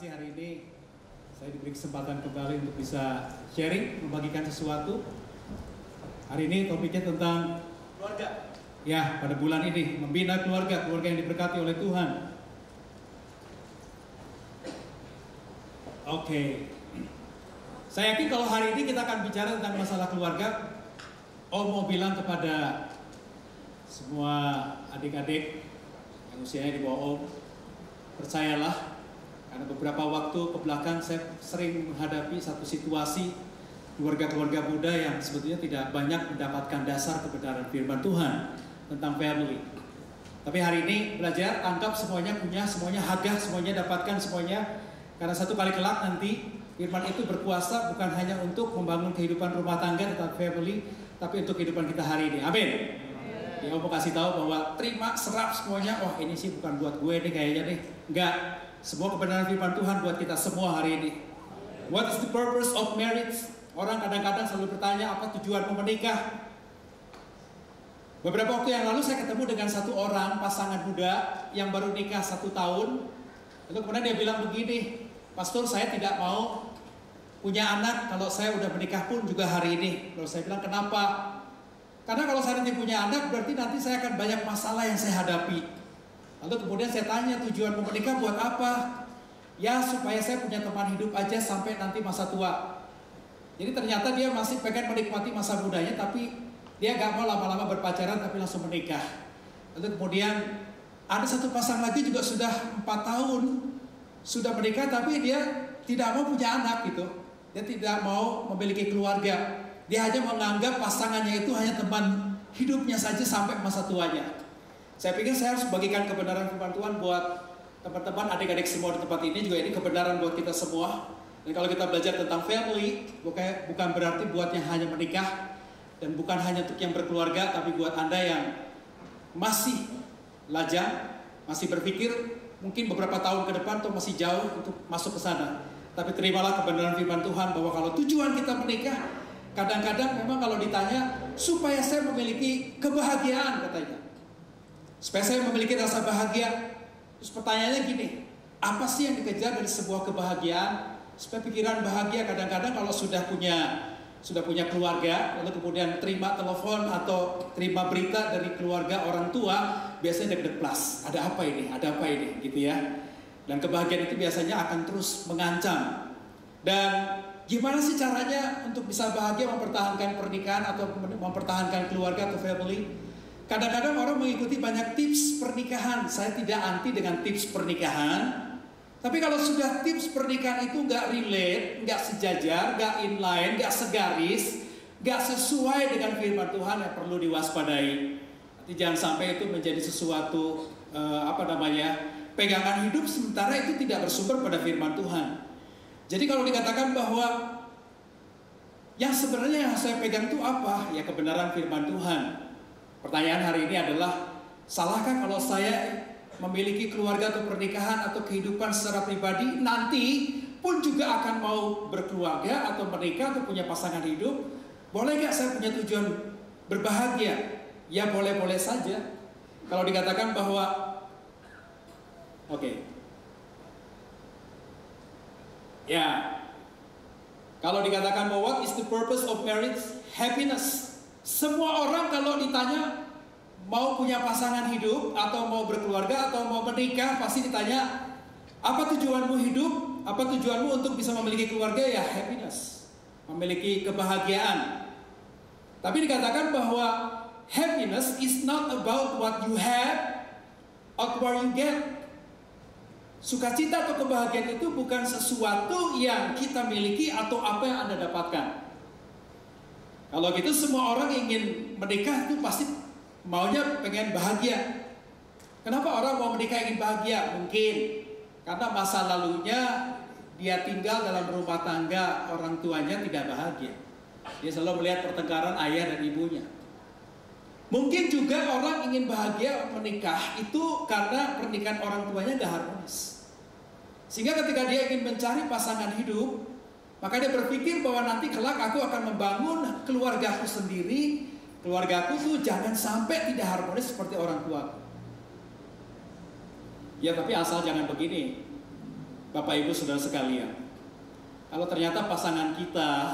kasih hari ini saya diberi kesempatan kembali untuk bisa sharing, membagikan sesuatu. Hari ini topiknya tentang keluarga. Ya, pada bulan ini membina keluarga yang diberkati oleh Tuhan. Oke. Saya yakin kalau hari ini kita akan bicara tentang masalah keluarga, Om mau bilang kepada semua adik-adik yang usianya di bawah Om, percayalah, karena beberapa waktu kebelakang saya sering menghadapi satu situasi keluarga-keluarga muda yang sebetulnya tidak banyak mendapatkan dasar kebenaran firman Tuhan tentang family. Tapi hari ini belajar, tangkap semuanya, punya semuanya, hagah semuanya, dapatkan semuanya, karena satu kali kelak nanti firman itu berkuasa bukan hanya untuk membangun kehidupan rumah tangga tentang family, tapi untuk kehidupan kita hari ini. Amin. Ya, mau kasih tahu bahwa terima, serap semuanya. Wah, ini sih bukan buat gue nih kayaknya nih. Enggak. Semua kebenaran firman Tuhan buat kita semua hari ini. What is the purpose of marriage? Orang kadang-kadang selalu bertanya, apa tujuan menikah? Beberapa waktu yang lalu saya ketemu dengan satu orang pasangan muda yang baru nikah 1 tahun. Lalu kemudian dia bilang begini, Pastor, saya tidak mau punya anak kalau saya udah menikah pun juga hari ini. Lalu saya bilang, kenapa? Karena kalau saya nanti punya anak, berarti nanti saya akan banyak masalah yang saya hadapi. Lalu kemudian saya tanya, tujuan menikah buat apa? Ya, supaya saya punya teman hidup aja sampai nanti masa tua. Jadi ternyata dia masih pengen menikmati masa mudanya, tapi dia gak mau lama-lama berpacaran, tapi langsung menikah. Lalu kemudian ada satu pasang lagi juga sudah 4 tahun, sudah menikah, tapi dia tidak mau punya anak gitu. Dia tidak mau memiliki keluarga. Dia hanya menganggap pasangannya itu hanya teman hidupnya saja sampai masa tuanya. Saya pikir saya harus bagikan kebenaran firman Tuhan buat teman-teman, adik-adik semua di tempat ini. Juga ini kebenaran buat kita semua. Dan kalau kita belajar tentang family, bukan berarti buat yang hanya menikah, dan bukan hanya untuk yang berkeluarga, tapi buat Anda yang masih lajang, masih berpikir mungkin beberapa tahun ke depan atau masih jauh untuk masuk ke sana. Tapi terimalah kebenaran firman Tuhan bahwa kalau tujuan kita menikah, kadang-kadang memang kalau ditanya, supaya saya memiliki kebahagiaan katanya. Supaya saya memiliki rasa bahagia. Terus pertanyaannya gini, apa sih yang dikejar dari sebuah kebahagiaan? Supaya pikiran bahagia kadang-kadang kalau sudah punya keluarga, lalu kemudian terima telepon atau terima berita dari keluarga orang tua, biasanya deg-deg plus. Ada apa ini? Ada apa ini? Gitu ya. Dan kebahagiaan itu biasanya akan terus mengancam. Dan gimana sih caranya untuk bisa bahagia mempertahankan pernikahan atau mempertahankan keluarga atau family? Kadang-kadang orang mengikuti banyak tips pernikahan. Saya tidak anti dengan tips pernikahan. Tapi kalau sudah tips pernikahan itu nggak relate, nggak sejajar, nggak inline, nggak segaris, nggak sesuai dengan firman Tuhan, yang perlu diwaspadai. Nanti jangan sampai itu menjadi sesuatu pegangan hidup sementara itu tidak bersumber pada firman Tuhan. Jadi kalau dikatakan bahwa yang sebenarnya yang saya pegang itu apa? Ya, kebenaran firman Tuhan. Pertanyaan hari ini adalah, salahkah kalau saya memiliki keluarga atau pernikahan atau kehidupan secara pribadi, nanti pun juga akan mau berkeluarga atau menikah atau punya pasangan hidup? Boleh gak saya punya tujuan berbahagia? Ya boleh-boleh saja. Kalau dikatakan bahwa ya, kalau dikatakan bahwa what is the purpose of marriage? Happiness. Semua orang kalau ditanya mau punya pasangan hidup atau mau berkeluarga atau mau menikah, pasti ditanya, apa tujuanmu hidup? Apa tujuanmu untuk bisa memiliki keluarga? Ya, happiness, memiliki kebahagiaan. Tapi dikatakan bahwa happiness is not about what you have or what you get. Sukacita atau kebahagiaan itu bukan sesuatu yang kita miliki atau apa yang Anda dapatkan. Kalau gitu semua orang ingin menikah itu pasti maunya pengen bahagia. Kenapa orang mau menikah ingin bahagia? Mungkin karena masa lalunya dia tinggal dalam rumah tangga orang tuanya tidak bahagia. Dia selalu melihat pertengkaran ayah dan ibunya. Mungkin juga orang ingin bahagia menikah itu karena pernikahan orang tuanya gak harmonis. Sehingga ketika dia ingin mencari pasangan hidup, maka dia berpikir bahwa nanti kelak aku akan membangun keluargaku sendiri. Keluargaku tuh jangan sampai tidak harmonis seperti orang tua. Ya tapi asal jangan begini. Bapak Ibu Saudara sekalian, kalau ternyata pasangan kita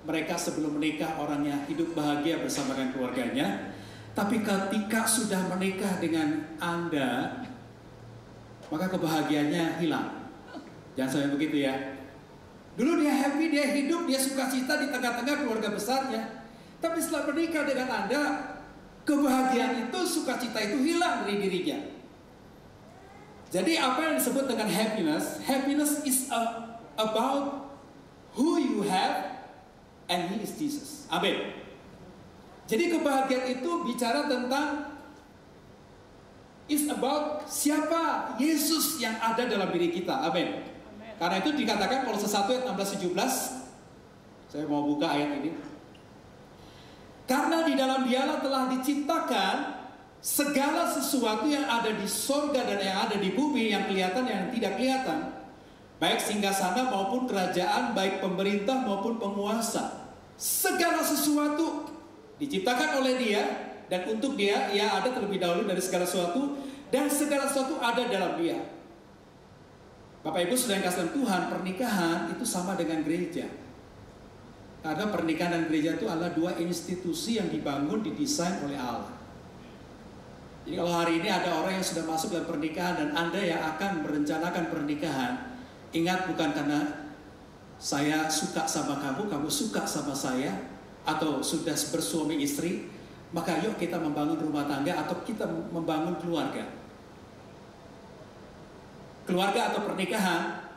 mereka sebelum menikah orangnya hidup bahagia bersama dengan keluarganya, tapi ketika sudah menikah dengan Anda, maka kebahagiaannya hilang. Jangan sampai begitu ya. Dulu dia happy, dia hidup, dia sukacita di tengah-tengah keluarga besarnya. Tapi setelah menikah dengan Anda, kebahagiaan itu, sukacita itu hilang dari dirinya. Jadi apa yang disebut dengan happiness? Happiness is about who you have and He is Jesus. Amin. Jadi kebahagiaan itu bicara tentang is about siapa Yesus yang ada dalam diri kita. Amin. Karena itu dikatakan Kolose 1 ayat 16-17. Saya mau buka ayat ini. Karena di dalam Dialah telah diciptakan segala sesuatu yang ada di sorga dan yang ada di bumi, yang kelihatan dan yang tidak kelihatan, baik singgasana maupun kerajaan, baik pemerintah maupun penguasa. Segala sesuatu diciptakan oleh Dia dan untuk Dia. Ia ada terlebih dahulu dari segala sesuatu, dan segala sesuatu ada dalam Dia. Bapak Ibu Saudara yang kasih Tuhan, pernikahan itu sama dengan gereja. Karena pernikahan dan gereja itu adalah dua institusi yang dibangun, didesain oleh Allah. Jadi kalau hari ini ada orang yang sudah masuk dalam pernikahan dan Anda yang akan merencanakan pernikahan, ingat, bukan karena saya suka sama kamu, kamu suka sama saya, atau sudah bersuami istri, maka yuk kita membangun rumah tangga atau kita membangun keluarga. Keluarga atau pernikahan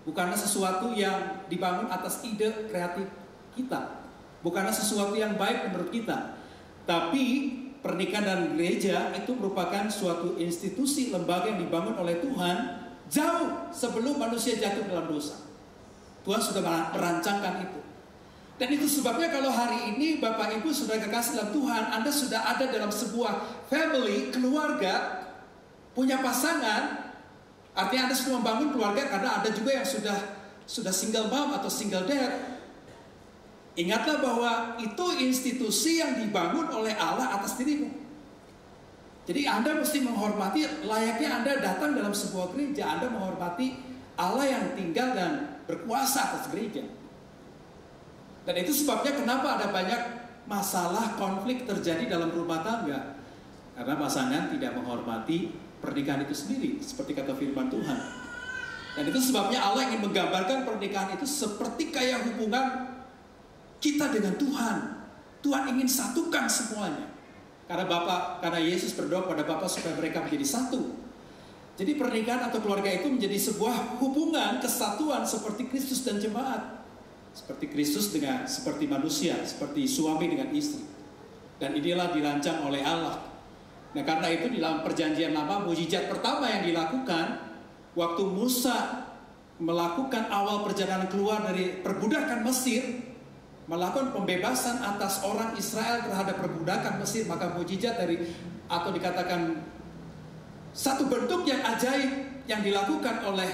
bukanlah sesuatu yang dibangun atas ide kreatif kita, bukanlah sesuatu yang baik menurut kita, tapi pernikahan dan gereja itu merupakan suatu institusi, lembaga yang dibangun oleh Tuhan jauh sebelum manusia jatuh dalam dosa. Tuhan sudah merancangkan itu. Dan itu sebabnya kalau hari ini Bapak Ibu sudah kekasih dalam Tuhan, Anda sudah ada dalam sebuah family, keluarga, punya pasangan, artinya Anda sudah membangun keluarga, karena ada juga yang sudah single mom atau single dad. Ingatlah bahwa itu institusi yang dibangun oleh Allah atas dirimu. Jadi Anda mesti menghormati, layaknya Anda datang dalam sebuah gereja, Anda menghormati Allah yang tinggal dan berkuasa atas gereja. Dan itu sebabnya kenapa ada banyak masalah konflik terjadi dalam rumah tangga. Karena pasangan tidak menghormati pernikahan itu sendiri, seperti kata firman Tuhan. Dan itu sebabnya Allah ingin menggambarkan pernikahan itu seperti kayak hubungan kita dengan Tuhan. Tuhan ingin satukan semuanya. Karena Yesus berdoa pada Bapa supaya mereka menjadi satu. Jadi pernikahan atau keluarga itu menjadi sebuah hubungan kesatuan seperti Kristus dan jemaat. Seperti Kristus seperti manusia, seperti suami dengan istri. Dan inilah dirancang oleh Allah. Nah, karena itu di dalam perjanjian lama, mukjizat pertama yang dilakukan waktu Musa melakukan awal perjalanan keluar dari perbudakan Mesir, melakukan pembebasan atas orang Israel terhadap perbudakan Mesir, maka mukjizat atau dikatakan satu bentuk yang ajaib yang dilakukan oleh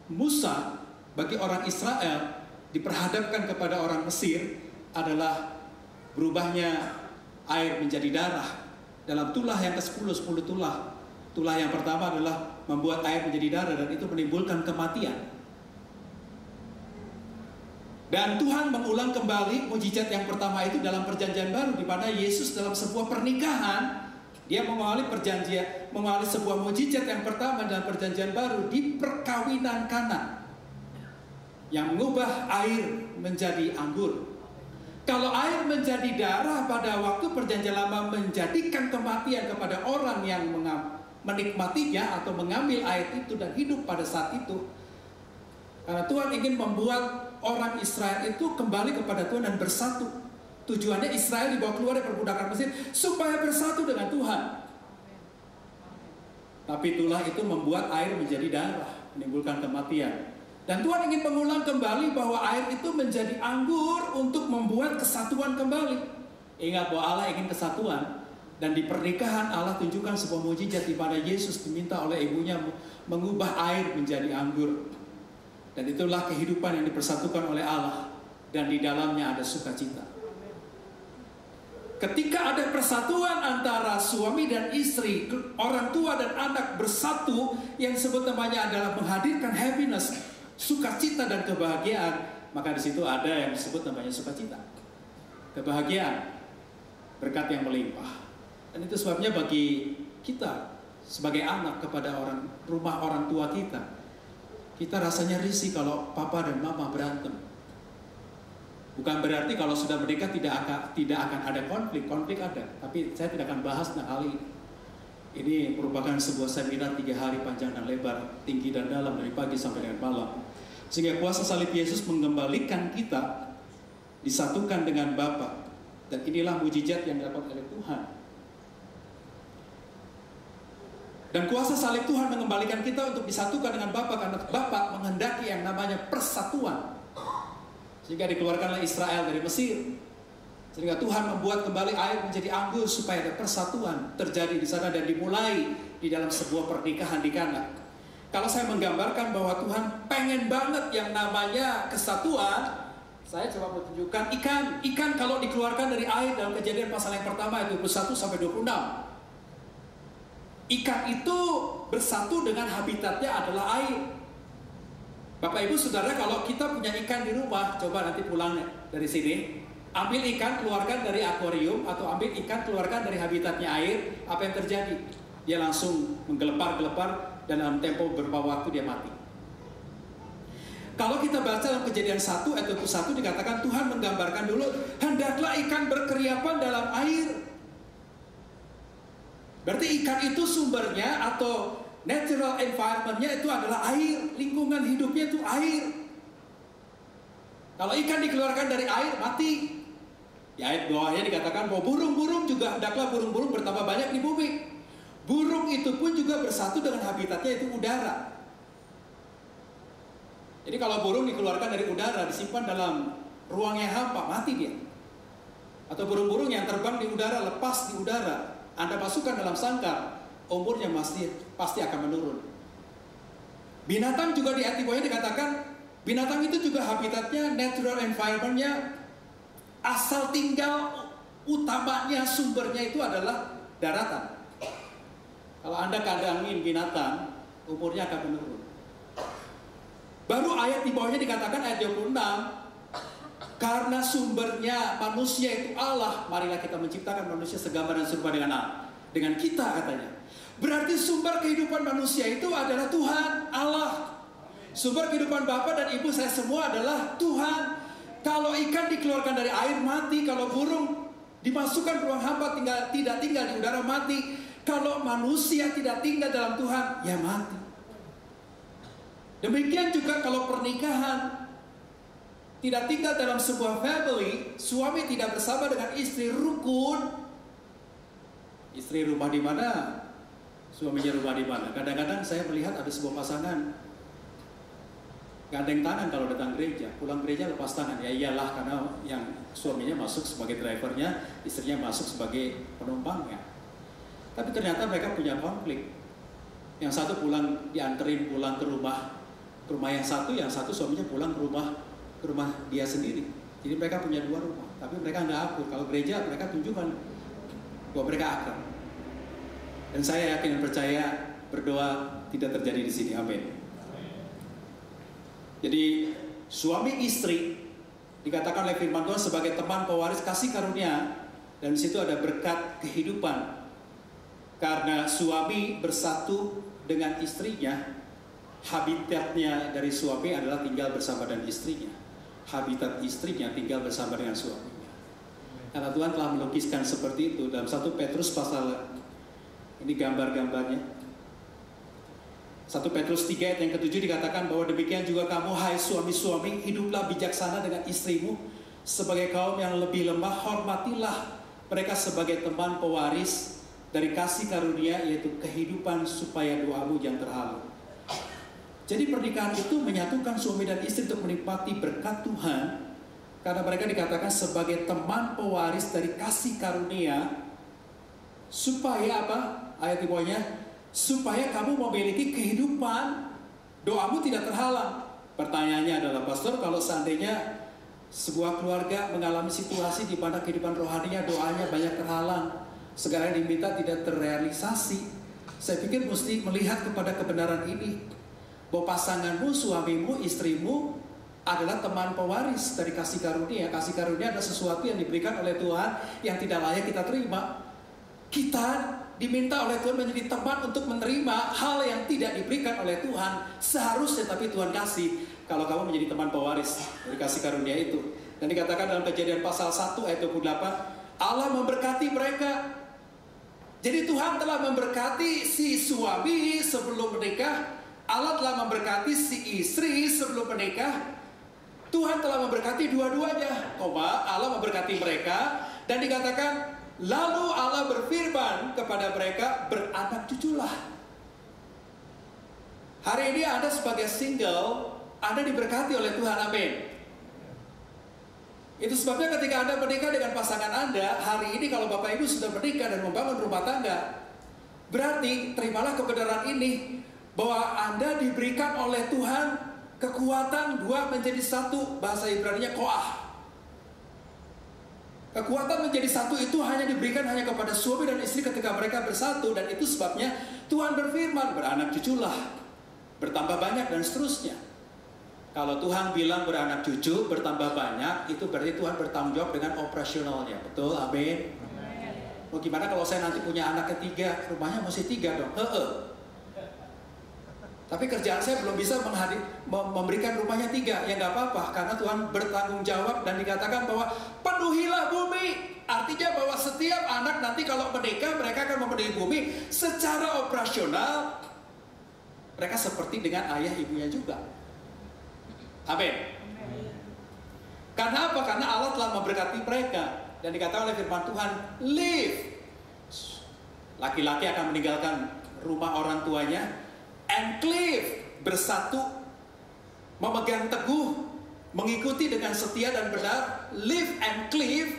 Musa bagi orang Israel diperhadapkan kepada orang Mesir adalah berubahnya air menjadi darah dalam tulah yang ke-10, 10 tulah. Tulah yang pertama adalah membuat air menjadi darah, dan itu menimbulkan kematian. Dan Tuhan mengulang kembali mukjizat yang pertama itu dalam perjanjian baru, di mana Yesus dalam sebuah pernikahan, dia mengawali sebuah mukjizat yang pertama dalam perjanjian baru di perkawinan Kana, yang mengubah air menjadi anggur. Kalau air menjadi darah pada waktu perjanjian lama menjadikan kematian kepada orang yang menikmatinya atau mengambil air itu dan hidup pada saat itu. Karena Tuhan ingin membuat orang Israel itu kembali kepada Tuhan dan bersatu. Tujuannya Israel dibawa keluar dari perbudakan Mesir supaya bersatu dengan Tuhan. Tapi itulah itu membuat air menjadi darah, menimbulkan kematian. Dan Tuhan ingin mengulang kembali bahwa air itu menjadi anggur untuk membuat kesatuan kembali. Ingat bahwa Allah ingin kesatuan. Dan di pernikahan Allah tunjukkan sebuah mukjizat di mana Yesus diminta oleh ibunya mengubah air menjadi anggur. Dan itulah kehidupan yang dipersatukan oleh Allah. Dan di dalamnya ada sukacita. Ketika ada persatuan antara suami dan istri, orang tua dan anak bersatu, yang disebut namanya adalah menghadirkan happiness, sukacita dan kebahagiaan, maka di situ ada yang disebut namanya sukacita, kebahagiaan, berkat yang melimpah. Dan itu sebabnya bagi kita sebagai anak kepada rumah orang tua kita rasanya risih kalau papa dan mama berantem. Bukan berarti kalau sudah menikah tidak akan ada konflik ada. Tapi saya tidak akan bahas tentang hal ini. Ini merupakan sebuah seminar 3 hari panjang dan lebar, tinggi dan dalam, dari pagi sampai dengan malam. Sehingga kuasa salib Yesus mengembalikan kita disatukan dengan Bapa. Dan inilah mujizat yang dilakukan oleh Tuhan. Dan kuasa salib Tuhan mengembalikan kita untuk disatukan dengan Bapa, karena Bapa menghendaki yang namanya persatuan. Sehingga dikeluarkanlah Israel dari Mesir. Sehingga Tuhan membuat kembali air menjadi anggur supaya ada persatuan terjadi di sana dan dimulai di dalam sebuah pernikahan di Kana. Kalau saya menggambarkan bahwa Tuhan pengen banget yang namanya kesatuan, saya coba menunjukkan ikan kalau dikeluarkan dari air dalam Kejadian pasal yang pertama ayat 21 sampai 26. Ikan itu bersatu dengan habitatnya adalah air. Bapak Ibu Saudara, kalau kita punya ikan di rumah, coba nanti pulang dari sini, ambil ikan, keluarkan dari akuarium, atau ambil ikan, keluarkan dari habitatnya air, apa yang terjadi? Dia langsung menggelepar-gelepar, dan dalam tempo beberapa waktu dia mati. Kalau kita baca dalam Kejadian 1 ayat 21 dikatakan Tuhan menggambarkan dulu, hendaklah ikan berkeriapan dalam air. Berarti ikan itu sumbernya atau natural environment-nya itu adalah air, lingkungan hidupnya itu air. Kalau ikan dikeluarkan dari air, mati. Di ayat bawahnya dikatakan bahwa burung-burung juga hendaklah burung-burung bertambah banyak di bumi. Burung itu pun juga bersatu dengan habitatnya, itu udara. Jadi kalau burung dikeluarkan dari udara, disimpan dalam ruang yang hampa, mati dia. Atau burung-burung yang terbang di udara, lepas di udara, Anda masukkan dalam sangkar, umurnya pasti akan menurun. Binatang juga di ayat bawahnya dikatakan, binatang itu juga habitatnya, natural environment-nya, asal tinggal utamanya, sumbernya itu adalah daratan. Kalau Anda kandangin binatang, umurnya akan menurun. Baru ayat di bawahnya dikatakan ayat 26, karena sumbernya manusia itu Allah, marilah kita menciptakan manusia segambar dan serupa dengan kita, katanya. Berarti sumber kehidupan manusia itu adalah Tuhan, Allah. Sumber kehidupan Bapak dan Ibu saya semua adalah Tuhan. Kalau ikan dikeluarkan dari air, mati. Kalau burung dimasukkan ke ruang hampa, tidak tinggal di udara, mati. Kalau manusia tidak tinggal dalam Tuhan, ya mati. Demikian juga kalau pernikahan tidak tinggal dalam sebuah family, suami tidak bersama dengan istri rukun. Istri rumah di mana? Suaminya rumah di mana? Kadang-kadang saya melihat ada sebuah pasangan gandeng tangan kalau datang gereja, pulang gereja lepas tangan. Ya iyalah, karena yang suaminya masuk sebagai drivernya, istrinya masuk sebagai penumpangnya. Tapi ternyata mereka punya konflik. Yang satu pulang, dianterin pulang ke rumah yang satu suaminya pulang ke rumah dia sendiri. Jadi mereka punya 2 rumah, tapi mereka nggak akur. Kalau gereja mereka tunjukkan bahwa mereka akrab. Dan saya yakin dan percaya berdoa tidak terjadi di sini. Amin. Jadi suami istri dikatakan oleh firman Tuhan sebagai teman pewaris kasih karunia, dan di situ ada berkat kehidupan. Karena suami bersatu dengan istrinya, habitatnya dari suami adalah tinggal bersama dengan istrinya. Habitat istrinya tinggal bersama dengan suaminya. Karena Tuhan telah melukiskan seperti itu dalam 1 Petrus pasal, ini gambar-gambarnya. 1 Petrus 3 ayat yang ke-7 dikatakan bahwa demikian juga kamu, hai suami-suami, hiduplah bijaksana dengan istrimu sebagai kaum yang lebih lemah, hormatilah mereka sebagai teman pewaris dari kasih karunia, yaitu kehidupan, supaya doamu jangan terhalau. Jadi pernikahan itu menyatukan suami dan istri untuk menikmati berkat Tuhan, karena mereka dikatakan sebagai teman pewaris dari kasih karunia, supaya apa? Ayat di bawahnya, supaya kamu memiliki kehidupan, doamu tidak terhalang. Pertanyaannya adalah, pastor, kalau seandainya sebuah keluarga mengalami situasi di mana kehidupan rohaninya, doanya banyak terhalang, segala yang diminta tidak terrealisasi. Saya pikir mesti melihat kepada kebenaran ini, bahwa pasanganmu, suamimu, istrimu adalah teman pewaris dari kasih karunia. Kasih karunia adalah sesuatu yang diberikan oleh Tuhan yang tidak layak kita terima. Kita diminta oleh Tuhan menjadi teman untuk menerima hal yang tidak diberikan oleh Tuhan seharusnya, tapi Tuhan kasih. Kalau kamu menjadi teman pewaris dari kasih karunia itu. Dan dikatakan dalam Kejadian pasal 1 ayat 28, Allah memberkati mereka. Jadi Tuhan telah memberkati si suami sebelum menikah, Allah telah memberkati si istri sebelum menikah. Tuhan telah memberkati dua-duanya, Allah memberkati mereka. Dan dikatakan, lalu Allah berfirman kepada mereka, beranak cuculah. Hari ini Anda sebagai single, Anda diberkati oleh Tuhan, amin. Itu sebabnya ketika Anda menikah dengan pasangan Anda, hari ini kalau Bapak Ibu sudah menikah dan membangun rumah tangga, berarti terimalah kebenaran ini, bahwa Anda diberikan oleh Tuhan kekuatan dua menjadi satu. Bahasa Ibrani-nya koah. Kekuatan menjadi satu itu hanya diberikan hanya kepada suami dan istri ketika mereka bersatu. Dan itu sebabnya Tuhan berfirman, beranak cuculah, bertambah banyak dan seterusnya. Kalau Tuhan bilang beranak cucu, bertambah banyak, itu berarti Tuhan bertanggung jawab dengan operasionalnya. Betul, amin. Mau gimana kalau saya nanti punya anak ketiga, rumahnya mesti 3 dong. Tapi kerjaan saya belum bisa memberikan rumahnya 3. Ya nggak apa-apa, karena Tuhan bertanggung jawab. Dan dikatakan bahwa penuhilah bumi. Artinya bahwa setiap anak nanti kalau menikah, mereka akan memenuhi bumi. Secara operasional, mereka seperti dengan ayah ibunya juga. Amin. Karena apa? Karena Allah telah memberkati mereka. Dan dikatakan oleh firman Tuhan, live. Laki-laki akan meninggalkan rumah orang tuanya, and cleave, bersatu, memegang teguh, mengikuti dengan setia dan benar. Live and cleave,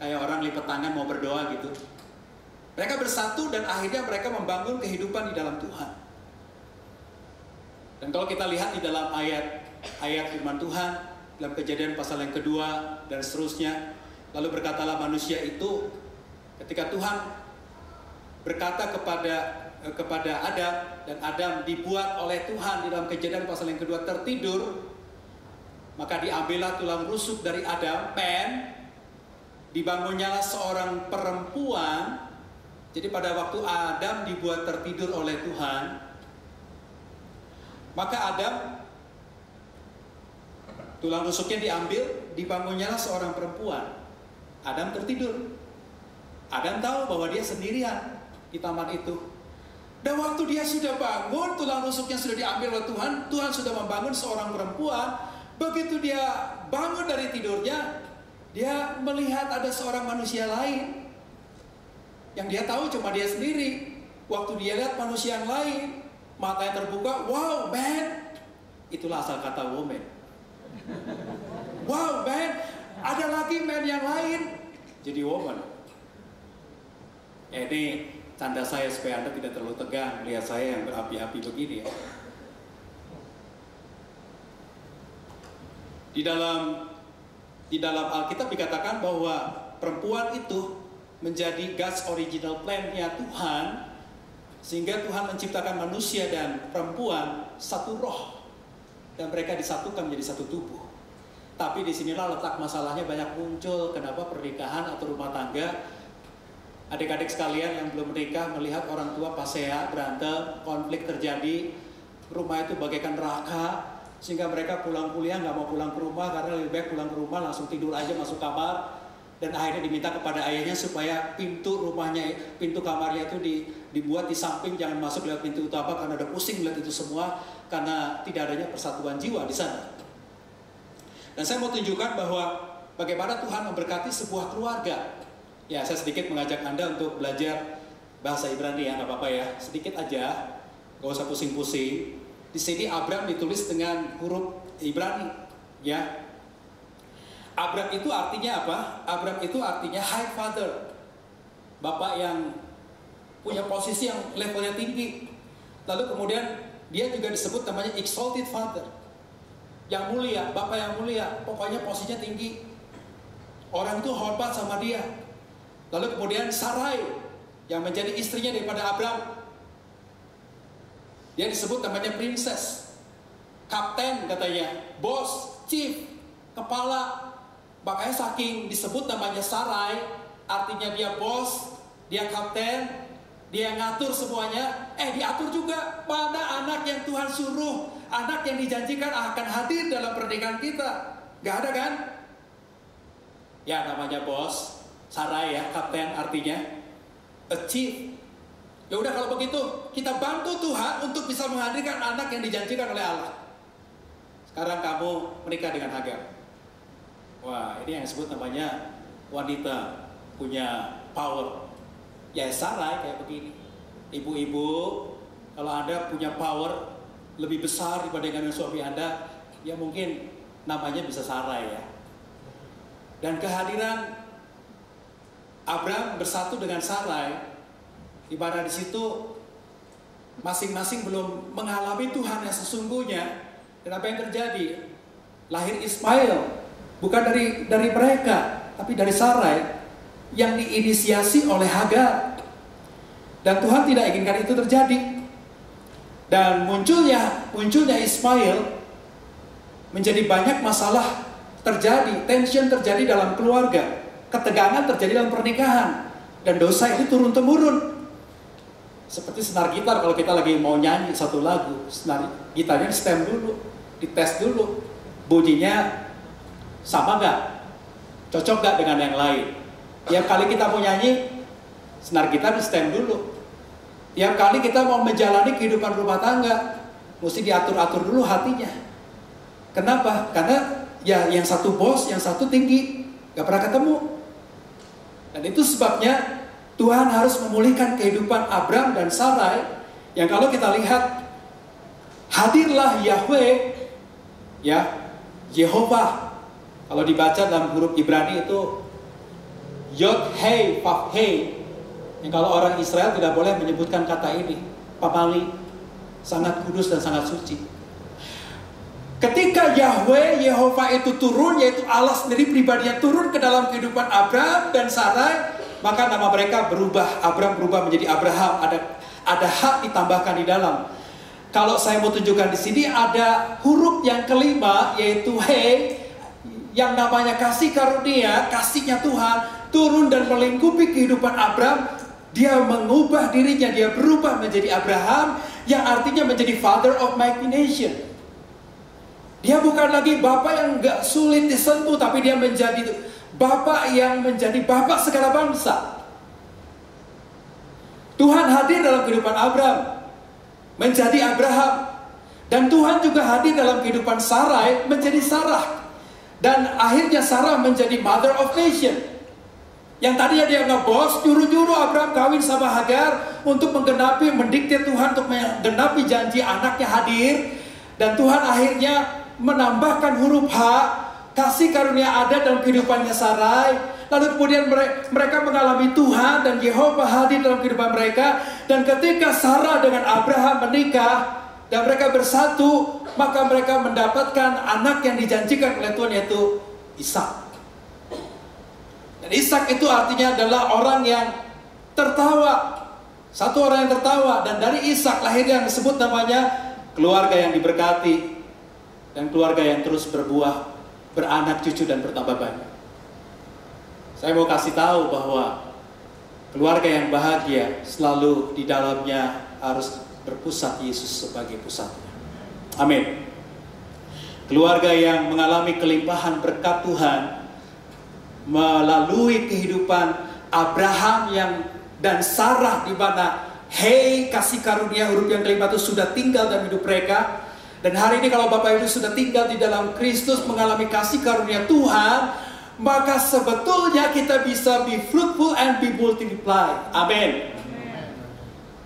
kayak orang lipat tangan mau berdoa gitu. Mereka bersatu dan akhirnya mereka membangun kehidupan di dalam Tuhan. Dan kalau kita lihat di dalam ayat firman Tuhan, dalam Kejadian pasal yang kedua dan seterusnya, lalu berkatalah manusia itu, ketika Tuhan berkata kepada Adam, dan Adam dibuat oleh Tuhan di dalam Kejadian pasal yang kedua tertidur, maka diambillah tulang rusuk dari Adam, dibangunnyalah seorang perempuan. Jadi pada waktu Adam dibuat tertidur oleh Tuhan, maka Adam, tulang rusuknya diambil, dibangunnyalah seorang perempuan. Adam tertidur. Adam tahu bahwa dia sendirian di taman itu. Dan waktu dia sudah bangun, tulang rusuknya sudah diambil oleh Tuhan, Tuhan sudah membangun seorang perempuan. Begitu dia bangun dari tidurnya, dia melihat ada seorang manusia lain. Yang dia tahu cuma dia sendiri. Waktu dia lihat manusia yang lain, matanya terbuka, wow man. Itulah asal kata woman. Wow man, ada lagi man yang lain, jadi woman. Ini canda saya supaya Anda tidak terlalu tegang melihat saya yang berapi-api begini ya. Di dalam Alkitab dikatakan bahwa perempuan itu menjadi God's original plan-nya Tuhan, sehingga Tuhan menciptakan manusia dan perempuan satu roh, dan mereka disatukan menjadi satu tubuh. Tapi disinilah letak masalahnya banyak muncul. Kenapa pernikahan atau rumah tangga, adik-adik sekalian yang belum menikah melihat orang tua pasea, berantem, konflik terjadi, rumah itu bagaikan neraka, sehingga mereka pulang kuliah nggak mau pulang ke rumah karena lebih baik pulang ke rumah langsung tidur aja masuk kamar. Dan akhirnya diminta kepada ayahnya supaya pintu rumahnya, pintu kamarnya itu dibuat di samping, jangan masuk lewat pintu utama karena udah pusing melihat itu semua, karena tidak adanya persatuan jiwa di sana. Dan saya mau tunjukkan bahwa bagaimana Tuhan memberkati sebuah keluarga. Ya, saya sedikit mengajak Anda untuk belajar bahasa Ibrani ya, nggak apa-apa ya, sedikit aja, nggak usah pusing-pusing. Di sini Abram ditulis dengan huruf Ibrani, ya. Abram itu artinya apa? Abram itu artinya high father, bapak yang punya posisi yang levelnya tinggi. Lalu kemudian dia juga disebut namanya exalted father. yang mulia, bapak yang mulia, pokoknya posisinya tinggi. Orang itu hormat sama dia. Lalu kemudian Sarai yang menjadi istrinya daripada Abram, dia disebut namanya princess, kapten katanya, bos, chief, kepala. Makanya saking disebut namanya Sarai, artinya dia bos, dia kapten, dia ngatur semuanya. Diatur juga mana anak yang Tuhan suruh, anak yang dijanjikan akan hadir dalam pernikahan kita. Gak ada kan? Ya namanya bos, Sarai ya, kapten artinya, a chief. Ya udah kalau begitu, kita bantu Tuhan untuk bisa menghadirkan anak yang dijanjikan oleh Allah. Sekarang kamu menikah dengan Hagar. Wah, ini yang disebut namanya wanita punya power. Ya Sarai kayak begini. Ibu-ibu, kalau Anda punya power lebih besar dibandingkan dengan suami Anda, ya mungkin namanya bisa Sarai ya. Dan kehadiran Abram bersatu dengan Sarai, di mana di situ masing-masing belum mengalami Tuhan yang sesungguhnya. Dan apa yang terjadi? Lahir Ismail, bukan dari mereka, tapi dari Sarai yang diinisiasi oleh Hagar. Dan Tuhan tidak inginkan itu terjadi. Dan munculnya Ismail menjadi banyak masalah terjadi, tension terjadi dalam keluarga, ketegangan terjadi dalam pernikahan, dan dosa itu turun-temurun. Seperti senar gitar, kalau kita lagi mau nyanyi satu lagu, senar gitarnya stem dulu, dites dulu, bunyinya sama nggak, cocok nggak dengan yang lain. Tiap kali kita mau nyanyi, senar gitar di stem dulu. Tiap kali kita mau menjalani kehidupan rumah tangga, mesti diatur-atur dulu hatinya. Kenapa? Karena ya yang satu bos, yang satu tinggi, gak pernah ketemu. Dan itu sebabnya Tuhan harus memulihkan kehidupan Abram dan Sarai. Yang kalau kita lihat, hadirlah Yahweh, ya Yehova. Kalau dibaca dalam huruf Ibrani itu Yod Hei Vav Hei. Yang kalau orang Israel tidak boleh menyebutkan kata ini, pamali, sangat kudus dan sangat suci. Ketika Yahweh, Yehova itu turun, yaitu Allah sendiri pribadinya turun ke dalam kehidupan Abram dan Sarai, maka nama mereka berubah. Abram berubah menjadi Abraham. Ada hak ditambahkan di dalam. Kalau saya mau tunjukkan di sini ada huruf yang kelima, yaitu He, yang namanya kasih karunia, kasihnya Tuhan turun dan melingkupi kehidupan Abram. Dia mengubah dirinya, dia berubah menjadi Abraham, yang artinya menjadi father of many nations. Dia bukan lagi bapak yang gak sulit disentuh, tapi dia menjadi bapak yang menjadi bapak segala bangsa. Tuhan hadir dalam kehidupan Abram, menjadi Abraham. Dan Tuhan juga hadir dalam kehidupan Sarai, menjadi Sarah. Dan akhirnya Sarah menjadi mother of nation. Yang tadinya dia ngebos, nyuruh-nyuruh Abram kawin sama Hagar untuk menggenapi, mendikte Tuhan untuk menggenapi janji anaknya hadir. Dan Tuhan akhirnya menambahkan huruf H, kasih karunia ada dalam kehidupannya Sarai. Lalu kemudian mereka mengalami Tuhan dan Yehova hadir dalam kehidupan mereka. Dan ketika Sarah dengan Abraham menikah dan mereka bersatu, maka mereka mendapatkan anak yang dijanjikan oleh Tuhan, yaitu Ishak. Dan Ishak itu artinya adalah orang yang tertawa, satu orang yang tertawa. Dan dari Ishak lahir yang disebut namanya keluarga yang diberkati, dan keluarga yang terus berbuah, beranak cucu dan bertambah banyak. Saya mau kasih tahu bahwa keluarga yang bahagia selalu di dalamnya harus berpusat Yesus sebagai pusatnya. Amin. Keluarga yang mengalami kelimpahan berkat Tuhan melalui kehidupan Abraham dan Sarah, di mana Hei, kasih karunia huruf yang kelima itu sudah tinggal dalam hidup mereka. Dan hari ini kalau Bapak Ibu sudah tinggal di dalam Kristus, mengalami kasih karunia Tuhan, maka sebetulnya kita bisa be fruitful and be multiply. Amin.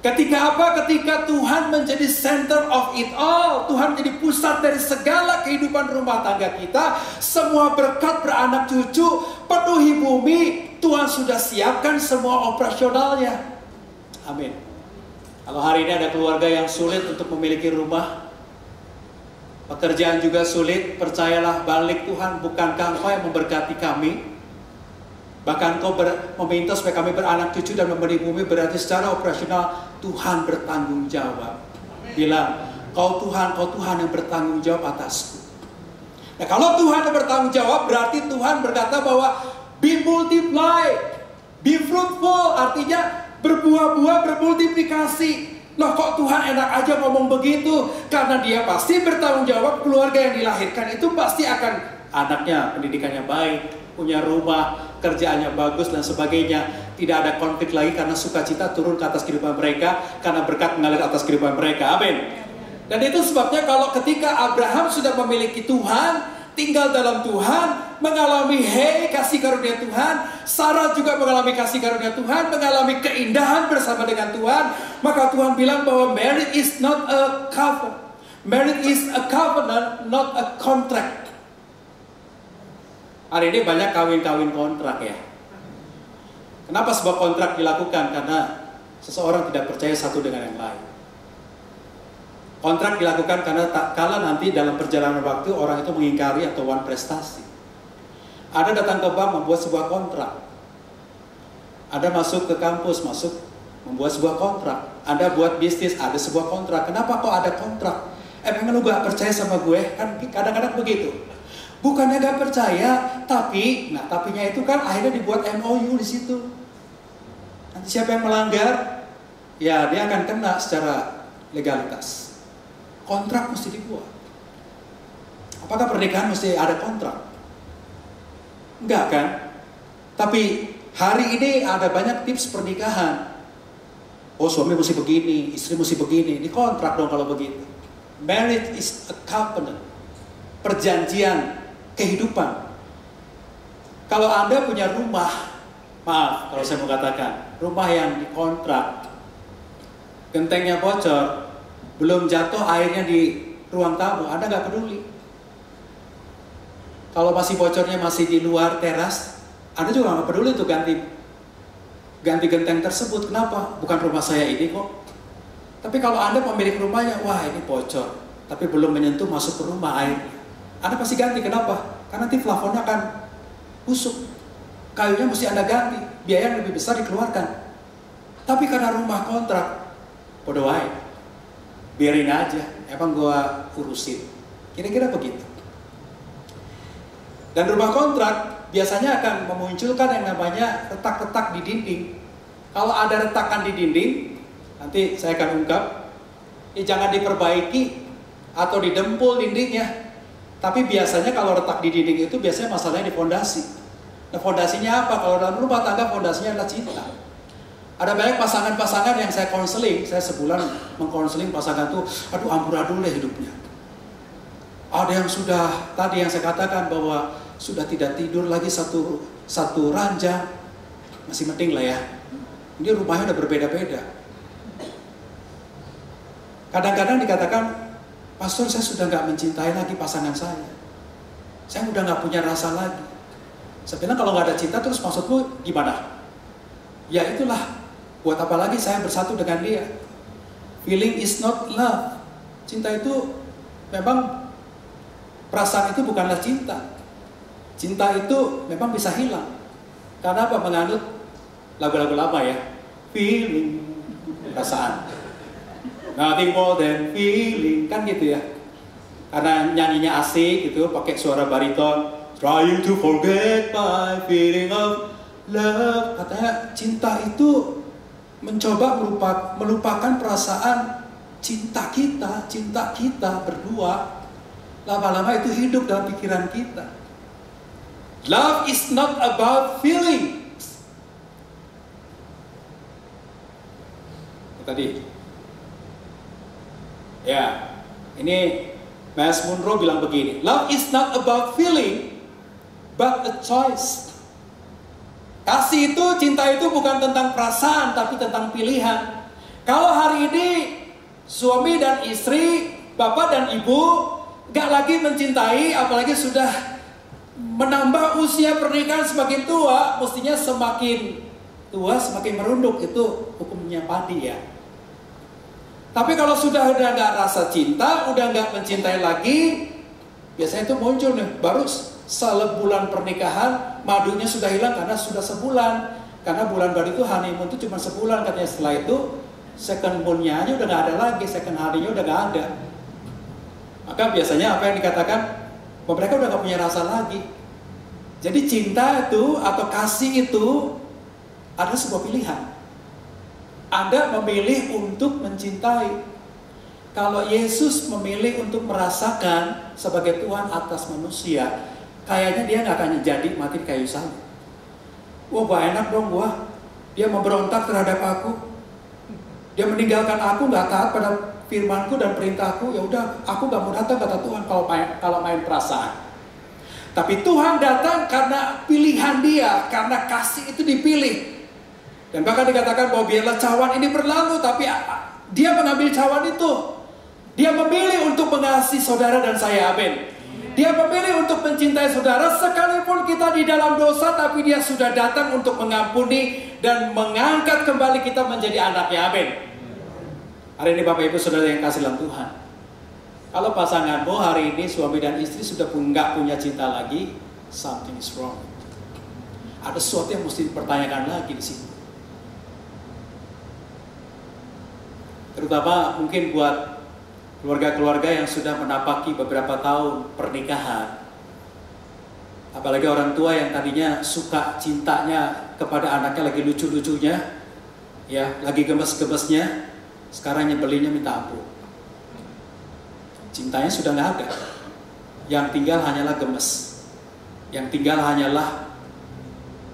Ketika apa? Ketika Tuhan menjadi center of it all. Tuhan menjadi pusat dari segala kehidupan rumah tangga kita. Semua berkat beranak cucu, penuhi bumi, Tuhan sudah siapkan semua operasionalnya. Amin. Kalau hari ini ada keluarga yang sulit untuk memiliki rumah, pekerjaan juga sulit, percayalah balik Tuhan, bukankah Engkau yang memberkati kami? Bahkan Engkau meminta supaya kami beranak cucu dan memberi bumi, berarti secara operasional Tuhan bertanggung jawab. Bilang, Kau Tuhan yang bertanggung jawab atasku. Nah, kalau Tuhan yang bertanggung jawab, berarti Tuhan berkata bahwa be multiply, be fruitful, artinya berbuah-buah, bermultiplikasi. Loh, kok Tuhan enak aja ngomong begitu? Karena Dia pasti bertanggung jawab. Keluarga yang dilahirkan itu pasti akan anaknya pendidikannya baik, punya rumah, kerjaannya bagus dan sebagainya. Tidak ada konflik lagi karena sukacita turun ke atas kehidupan mereka, karena berkat mengalir atas kehidupan mereka. Amin. Dan itu sebabnya kalau ketika Abraham sudah memiliki Tuhan, tinggal dalam Tuhan, mengalami kasih karunia Tuhan, Sarah juga mengalami kasih karunia Tuhan, mengalami keindahan bersama dengan Tuhan, maka Tuhan bilang bahwa marriage is not a covenant. Marriage is a covenant, not a contract. Hari ini banyak kawin-kawin kontrak ya. Kenapa sebuah kontrak dilakukan? Karena seseorang tidak percaya satu dengan yang lain. Kontrak dilakukan karena tak kala nanti dalam perjalanan waktu orang itu mengingkari atau wan prestasi. Ada datang ke bank membuat sebuah kontrak. Ada masuk ke kampus, membuat sebuah kontrak. Ada buat bisnis, ada sebuah kontrak. Kenapa kok ada kontrak? Memang lu gak percaya sama gue? Kan kadang-kadang begitu. Bukannya gak percaya, tapinya itu kan akhirnya dibuat MOU di situ. Nanti siapa yang melanggar, ya dia akan kena secara legalitas. Kontrak mesti dibuat. Apakah pernikahan mesti ada kontrak? Enggak kan? Tapi hari ini ada banyak tips pernikahan. Oh, suami mesti begini, istri mesti begini. Ini kontrak dong kalau begitu. Marriage is a covenant. Perjanjian kehidupan. Kalau Anda punya rumah, maaf kalau saya mau katakan, rumah yang dikontrak, gentengnya bocor, belum jatuh airnya di ruang tamu, Anda nggak peduli. Kalau masih bocornya masih di luar teras, Anda juga nggak peduli untuk ganti genteng tersebut. Kenapa? Bukan rumah saya ini kok. Tapi kalau Anda pemilik rumahnya, wah ini bocor, tapi belum menyentuh masuk ke rumah air, Anda pasti ganti. Kenapa? Karena nanti plafonnya akan busuk, kayunya mesti Anda ganti, biaya yang lebih besar dikeluarkan. Tapi karena rumah kontrak, bodoh aja, biarin aja, emang gua urusin. Kira-kira begitu. Dan rumah kontrak biasanya akan memunculkan yang namanya retak-retak di dinding. Kalau ada retakan di dinding, nanti saya akan ungkap, jangan diperbaiki atau didempul dindingnya. Tapi biasanya kalau retak di dinding itu biasanya masalahnya di fondasi. Nah, fondasinya apa? Kalau dalam rumah tangga fondasinya adalah cinta. Ada banyak pasangan-pasangan yang saya konseling, saya sebulan mengkonseling pasangan tuh, aduh amburadul deh hidupnya. Ada yang sudah, tadi yang saya katakan bahwa sudah tidak tidur lagi satu ranjang, masih penting lah ya. Ini rumahnya udah berbeda-beda. Kadang-kadang dikatakan, pastor saya sudah gak mencintai lagi pasangan saya. Saya udah gak punya rasa lagi. Saya bilang kalau gak ada cinta terus maksudmu gimana? Ya itulah. Buat apa lagi saya bersatu dengan dia? Feeling is not love. Cinta itu memang, perasaan itu bukanlah cinta. Cinta itu memang bisa hilang. Karena apa? Menganut lagu-lagu lama ya. Feeling, perasaan. Nothing more than feeling, kan gitu ya. Karena nyanyinya asik gitu, pakai suara bariton. Trying to forget my feeling of love. Katanya cinta itu mencoba melupakan perasaan cinta kita berdua. Lama-lama itu hidup dalam pikiran kita. Love is not about feelings. Tadi, ya, ini Mas Munro bilang begini, love is not about feeling, but a choice. Kasih itu, cinta itu bukan tentang perasaan, tapi tentang pilihan. Kalau hari ini suami dan istri, bapak dan ibu gak lagi mencintai, apalagi sudah menambah usia pernikahan semakin tua, mestinya semakin tua semakin merunduk. Itu hukumnya padi ya. Tapi kalau udah nggak rasa cinta, udah nggak mencintai lagi, biasanya itu muncul nih, baru sebulan pernikahan, madunya sudah hilang karena sudah sebulan. Karena bulan baru itu honeymoon itu cuma sebulan katanya. Setelah itu second moon-nya aja udah nggak ada lagi, second hari-nya udah nggak ada. Maka biasanya apa yang dikatakan, mereka udah nggak punya rasa lagi. Jadi cinta itu atau kasih itu ada sebuah pilihan. Anda memilih untuk mencintai. Kalau Yesus memilih untuk merasakan sebagai Tuhan atas manusia, kayaknya dia nggak akan jadi mati di kayu salib. Wah, gak enak dong gua. Dia memberontak terhadap aku. Dia meninggalkan aku, nggak taat pada firmanku dan perintahku. Ya udah, aku nggak mau datang, kata Tuhan, kalau main perasaan. Tapi Tuhan datang karena pilihan dia, karena kasih itu dipilih. Dan bahkan dikatakan bahwa biarlah cawan ini berlalu, tapi dia mengambil cawan itu. Dia memilih untuk mengasihi saudara dan saya, amin. Dia memilih untuk mencintai saudara sekalipun kita di dalam dosa, tapi dia sudah datang untuk mengampuni dan mengangkat kembali kita menjadi anaknya, amin. Hari ini Bapak Ibu Saudara yang kasih dalam Tuhan, kalau pasanganmu hari ini suami dan istri sudah nggak punya cinta lagi, something is wrong. Ada sesuatu yang mesti dipertanyakan lagi di sini. Terutama mungkin buat keluarga-keluarga yang sudah menapaki beberapa tahun pernikahan. Apalagi orang tua yang tadinya suka cintanya kepada anaknya lagi lucu-lucunya, ya, lagi gemes-gemesnya, sekarang nyebelinnya minta ampun. Cintanya sudah nggak ada. Yang tinggal hanyalah gemes. Yang tinggal hanyalah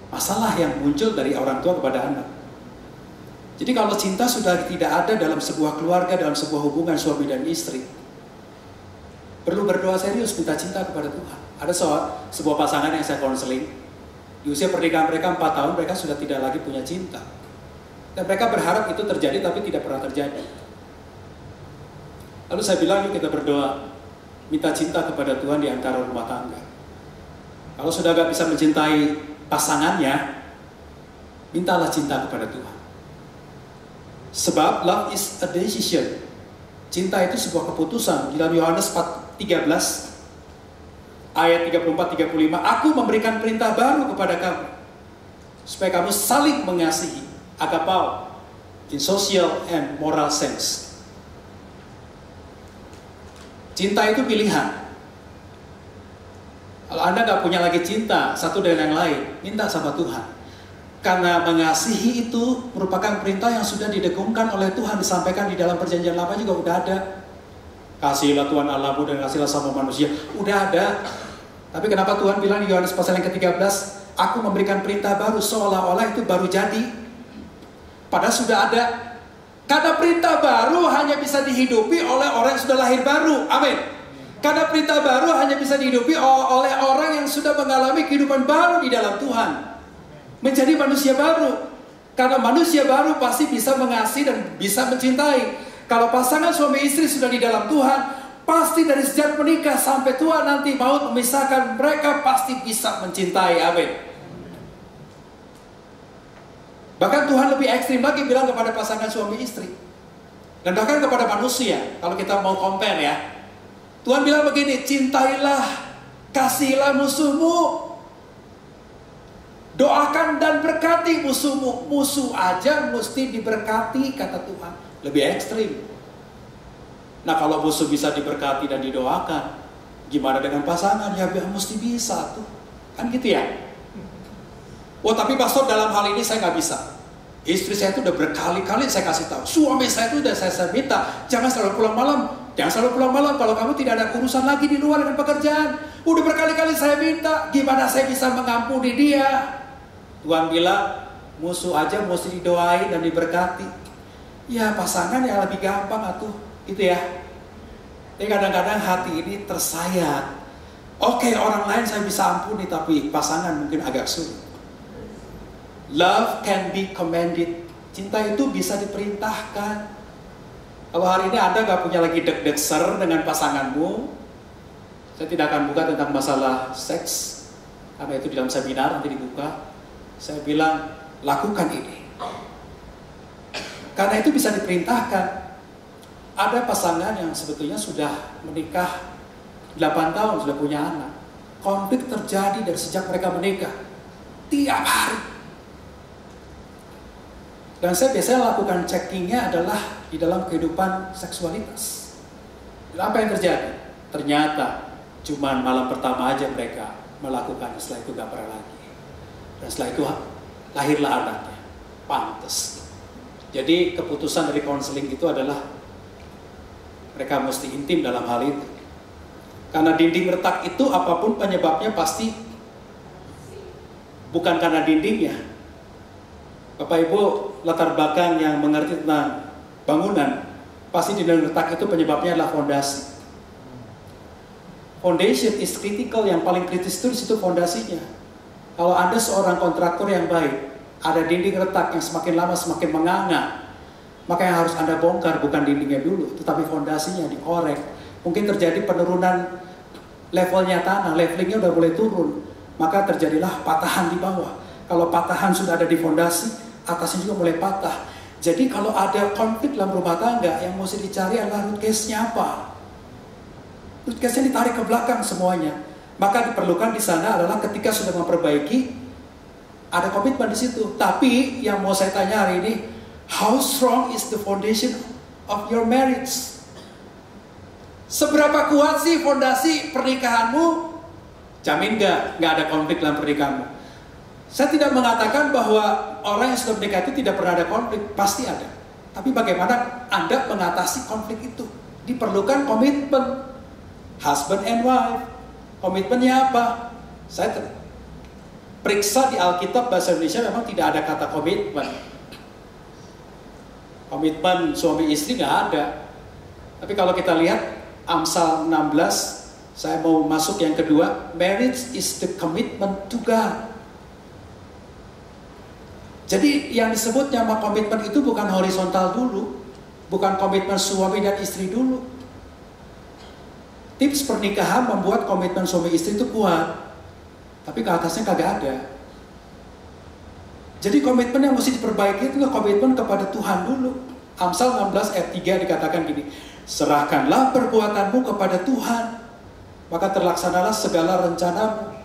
masalah yang muncul dari orang tua kepada anak. Jadi kalau cinta sudah tidak ada dalam sebuah keluarga, dalam sebuah hubungan suami dan istri, perlu berdoa serius minta cinta kepada Tuhan. Ada sebuah pasangan yang saya konseling, di usia pernikahan mereka 4 tahun, mereka sudah tidak lagi punya cinta. Dan mereka berharap itu terjadi, tapi tidak pernah terjadi. Lalu saya bilang, yuk kita berdoa, minta cinta kepada Tuhan di antara rumah tangga. Kalau sudah gak bisa mencintai pasangannya, mintalah cinta kepada Tuhan. Sebab love is a decision. Cinta itu sebuah keputusan. Di dalam Yohanes 13 ayat 34-35, aku memberikan perintah baru kepada kamu, supaya kamu saling mengasihi, agapao, in social and moral sense. Cinta itu pilihan. Kalau Anda gak punya lagi cinta satu dengan yang lain, minta sama Tuhan. Karena mengasihi itu merupakan perintah yang sudah didengungkan oleh Tuhan, disampaikan di dalam perjanjian lama juga udah ada. Kasihilah Tuhan Allahmu dan kasihilah sama manusia, udah ada. Tapi kenapa Tuhan bilang di Yohanes pasal yang ke-13, aku memberikan perintah baru, seolah-olah itu baru jadi. Padahal sudah ada. Karena perintah baru hanya bisa dihidupi oleh orang yang sudah lahir baru, amin. Karena perintah baru hanya bisa dihidupi oleh orang yang sudah mengalami kehidupan baru di dalam Tuhan, menjadi manusia baru. Karena manusia baru pasti bisa mengasihi dan bisa mencintai. Kalau pasangan suami istri sudah di dalam Tuhan, pasti dari sejak menikah sampai tua nanti maut memisahkan, mereka pasti bisa mencintai, amin. Bahkan Tuhan lebih ekstrim lagi bilang kepada pasangan suami istri, dan bahkan kepada manusia. Kalau kita mau compare ya, Tuhan bilang begini, cintailah, kasihilah musuhmu, doakan dan berkati musuhmu. Musuh aja mesti diberkati, kata Tuhan. Lebih ekstrim. Nah, kalau musuh bisa diberkati dan didoakan, gimana dengan pasangan? Ya mesti bisa tuh. Kan gitu ya. Oh, tapi pastor, dalam hal ini saya nggak bisa. Istri saya itu udah berkali-kali saya kasih tahu. Suami saya itu udah saya minta, jangan selalu pulang malam. Jangan selalu pulang malam kalau kamu tidak ada urusan lagi di luar dengan pekerjaan. Udah berkali-kali saya minta, gimana saya bisa mengampuni dia? Tuhan bilang, musuh aja mesti didoain dan diberkati. Ya pasangan yang lebih gampang atuh, gitu ya. Tapi kadang-kadang hati ini tersayat. Oke, orang lain saya bisa ampuni, tapi pasangan mungkin agak sulit. Love can be commanded. Cinta itu bisa diperintahkan. Kalau hari ini Anda gak punya lagi deg-deg-ser dengan pasanganmu, saya tidak akan buka tentang masalah seks, karena itu di dalam seminar nanti dibuka. Saya bilang, lakukan ini. Karena itu bisa diperintahkan. Ada pasangan yang sebetulnya sudah menikah 8 tahun, sudah punya anak. Konflik terjadi dari sejak mereka menikah. Tiap hari. Dan saya biasanya lakukan checkingnya adalah di dalam kehidupan seksualitas. Dan apa yang terjadi? Ternyata cuma malam pertama aja mereka melakukan, setelah itu gak pernah lagi. Dan setelah itu lahirlah anaknya. Pantes. Jadi keputusan dari konseling itu adalah mereka mesti intim dalam hal itu. Karena dinding retak itu apapun penyebabnya pasti bukan karena dindingnya. Bapak Ibu latar belakang yang mengerti tentang bangunan, pasti dinding retak itu penyebabnya adalah fondasi. Foundation is critical, yang paling kritis itu di situ fondasinya. Kalau Anda seorang kontraktor yang baik, ada dinding retak yang semakin lama semakin menganga, maka yang harus Anda bongkar bukan dindingnya dulu, tetapi fondasinya dikorek. Mungkin terjadi penurunan levelnya tanah, levelingnya udah mulai turun, maka terjadilah patahan di bawah. Kalau patahan sudah ada di fondasi, atasnya juga mulai patah. Jadi kalau ada konflik dalam rumah tangga, yang mesti dicari adalah root case-nya apa. Root case-nya ditarik ke belakang semuanya. Maka diperlukan di sana adalah ketika sudah memperbaiki, ada komitmen di situ. Tapi yang mau saya tanya hari ini, how strong is the foundation of your marriage? Seberapa kuat sih fondasi pernikahanmu? Jamin nggak ada konflik dalam pernikahanmu. Saya tidak mengatakan bahwa orang yang sudah menikah itu tidak pernah ada konflik, pasti ada. Tapi bagaimana Anda mengatasi konflik itu? Diperlukan komitmen, husband and wife. Komitmennya apa? Saya periksa di Alkitab bahasa Indonesia memang tidak ada kata komitmen. Komitmen suami istri nggak ada. Tapi kalau kita lihat Amsal 16, saya mau masuk yang kedua. Marriage is the commitment to God. Jadi yang disebut nama komitmen itu bukan horizontal dulu, bukan komitmen suami dan istri dulu. Tips pernikahan membuat komitmen suami istri itu kuat, tapi ke atasnya kagak ada. Jadi komitmen yang mesti diperbaiki itu komitmen kepada Tuhan dulu. Amsal 16 ayat 3 dikatakan gini, serahkanlah perbuatanmu kepada Tuhan, maka terlaksanalah segala rencanamu.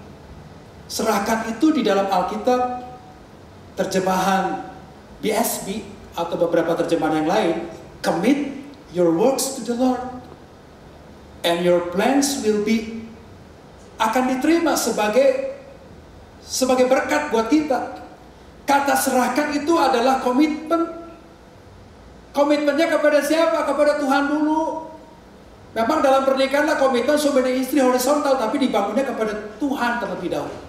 Serahkan itu di dalam Alkitab, terjemahan BSB atau beberapa terjemahan yang lain, commit your works to the Lord and your plans will be, akan diterima sebagai berkat buat kita. Kata serahkan itu adalah komitmen. Komitmennya kepada siapa? Kepada Tuhan dulu. Memang dalam pernikahan lah komitmen suami dan istri horizontal, tapi dibangunnya kepada Tuhan terlebih dahulu.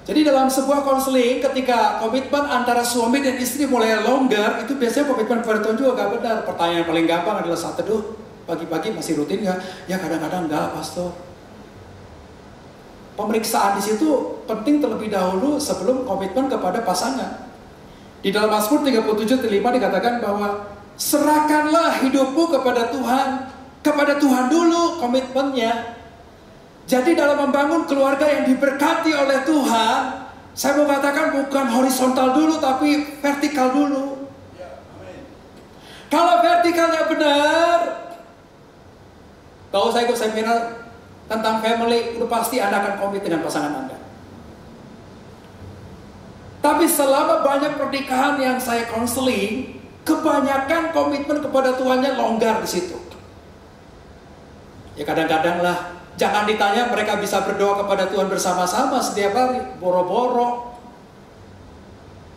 Jadi dalam sebuah konseling, ketika komitmen antara suami dan istri mulai longgar, itu biasanya komitmen kepada Tuhan juga gak benar. Pertanyaan paling gampang adalah saat teduh, pagi-pagi masih rutin gak? Ya kadang-kadang enggak, pastor. Pemeriksaan di situ penting terlebih dahulu sebelum komitmen kepada pasangan. Di dalam Mazmur 37:5 dikatakan bahwa serahkanlah hidupmu kepada Tuhan dulu komitmennya. Jadi dalam membangun keluarga yang diberkati oleh Tuhan, saya mau katakan bukan horizontal dulu tapi vertikal dulu. Kalau vertikalnya benar, kalau saya ikut seminar tentang family, udah pasti Anda akan komit dengan pasangan Anda. Tapi selama banyak pernikahan yang saya konseling, kebanyakan komitmen kepada Tuhannya longgar di situ. Ya kadang-kadang lah, jangan ditanya mereka bisa berdoa kepada Tuhan bersama-sama setiap hari, boro-boro.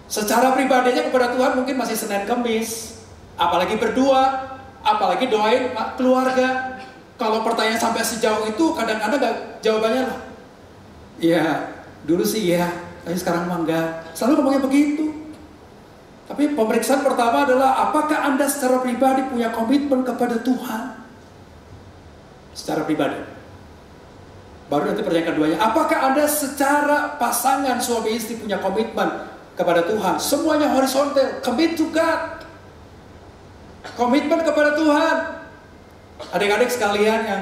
Secara pribadinya kepada Tuhan mungkin masih Senin Kemis, apalagi berdua, apalagi doain keluarga. Kalau pertanyaan sampai sejauh itu, kadang-kadang gak jawabannya lah. Ya, dulu sih ya, tapi sekarang mah enggak. Selalu ngomongnya begitu. Tapi pemeriksaan pertama adalah apakah Anda secara pribadi punya komitmen kepada Tuhan? Secara pribadi. Baru nanti pertanyaan keduanya, apakah Anda secara pasangan suami istri punya komitmen kepada Tuhan? Semuanya horizontal, commit to God. Komitmen kepada Tuhan. Adik-adik sekalian yang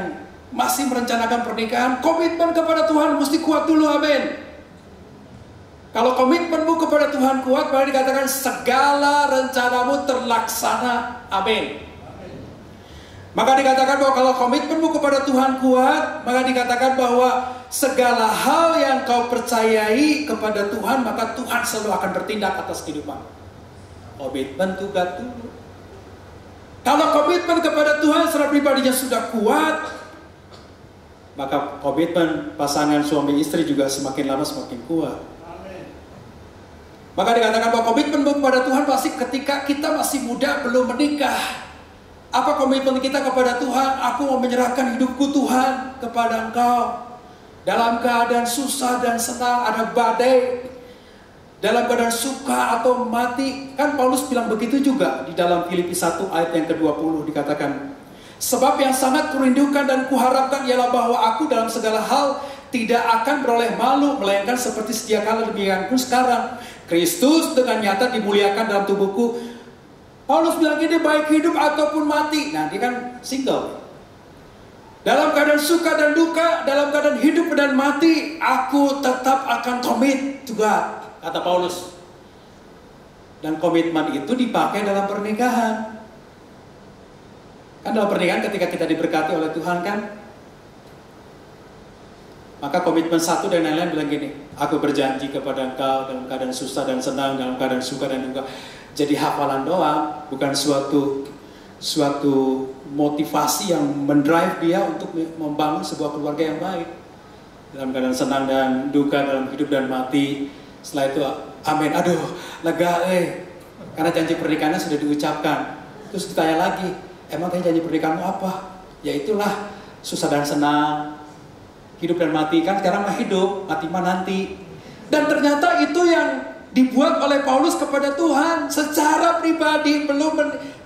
masih merencanakan pernikahan, komitmen kepada Tuhan mesti kuat dulu, amin. Kalau komitmenmu kepada Tuhan kuat, maka dikatakan segala rencanamu terlaksana. Amin. Maka dikatakan bahwa kalau komitmenmu kepada Tuhan kuat, maka dikatakan bahwa segala hal yang kau percayai kepada Tuhan, maka Tuhan selalu akan bertindak atas kehidupan. Komitmen juga dulu. Kalau komitmen kepada Tuhan secara pribadinya sudah kuat, maka komitmen pasangan suami istri juga semakin lama semakin kuat. Maka dikatakan bahwa komitmen kepada Tuhan pasti ketika kita masih muda belum menikah. Apa komitmen kita kepada Tuhan? Aku mau menyerahkan hidupku Tuhan kepada Engkau. Dalam keadaan susah dan senang, ada badai, dalam keadaan suka atau mati. Kan Paulus bilang begitu juga di dalam Filipi 1 ayat yang ke-20 dikatakan, sebab yang sangat kurindukan dan kuharapkan ialah bahwa aku dalam segala hal tidak akan beroleh malu, melainkan seperti sedia kala demikian pun sekarang Kristus dengan nyata dimuliakan dalam tubuhku. Paulus bilang gini, baik hidup ataupun mati. Nah, dia kan single. Dalam keadaan suka dan duka, dalam keadaan hidup dan mati, aku tetap akan commit to God, kata Paulus. Dan komitmen itu dipakai dalam pernikahan. Kan dalam pernikahan ketika kita diberkati oleh Tuhan kan, maka komitmen satu dan lain-lain bilang gini, aku berjanji kepada engkau dalam keadaan susah dan senang, dalam keadaan suka dan duka. Jadi hafalan doang, bukan suatu motivasi yang mendrive dia untuk membangun sebuah keluarga yang baik. Dalam keadaan senang dan duka, dalam hidup dan mati. Setelah itu, amin, aduh, lega karena janji pernikahannya sudah diucapkan. Terus ditanya lagi, emang tadi janji pernikahanmu apa? Ya itulah, susah dan senang, hidup dan mati. Kan sekarang mah hidup, mati mah nanti. Dan ternyata itu yang dibuat oleh Paulus kepada Tuhan secara pribadi.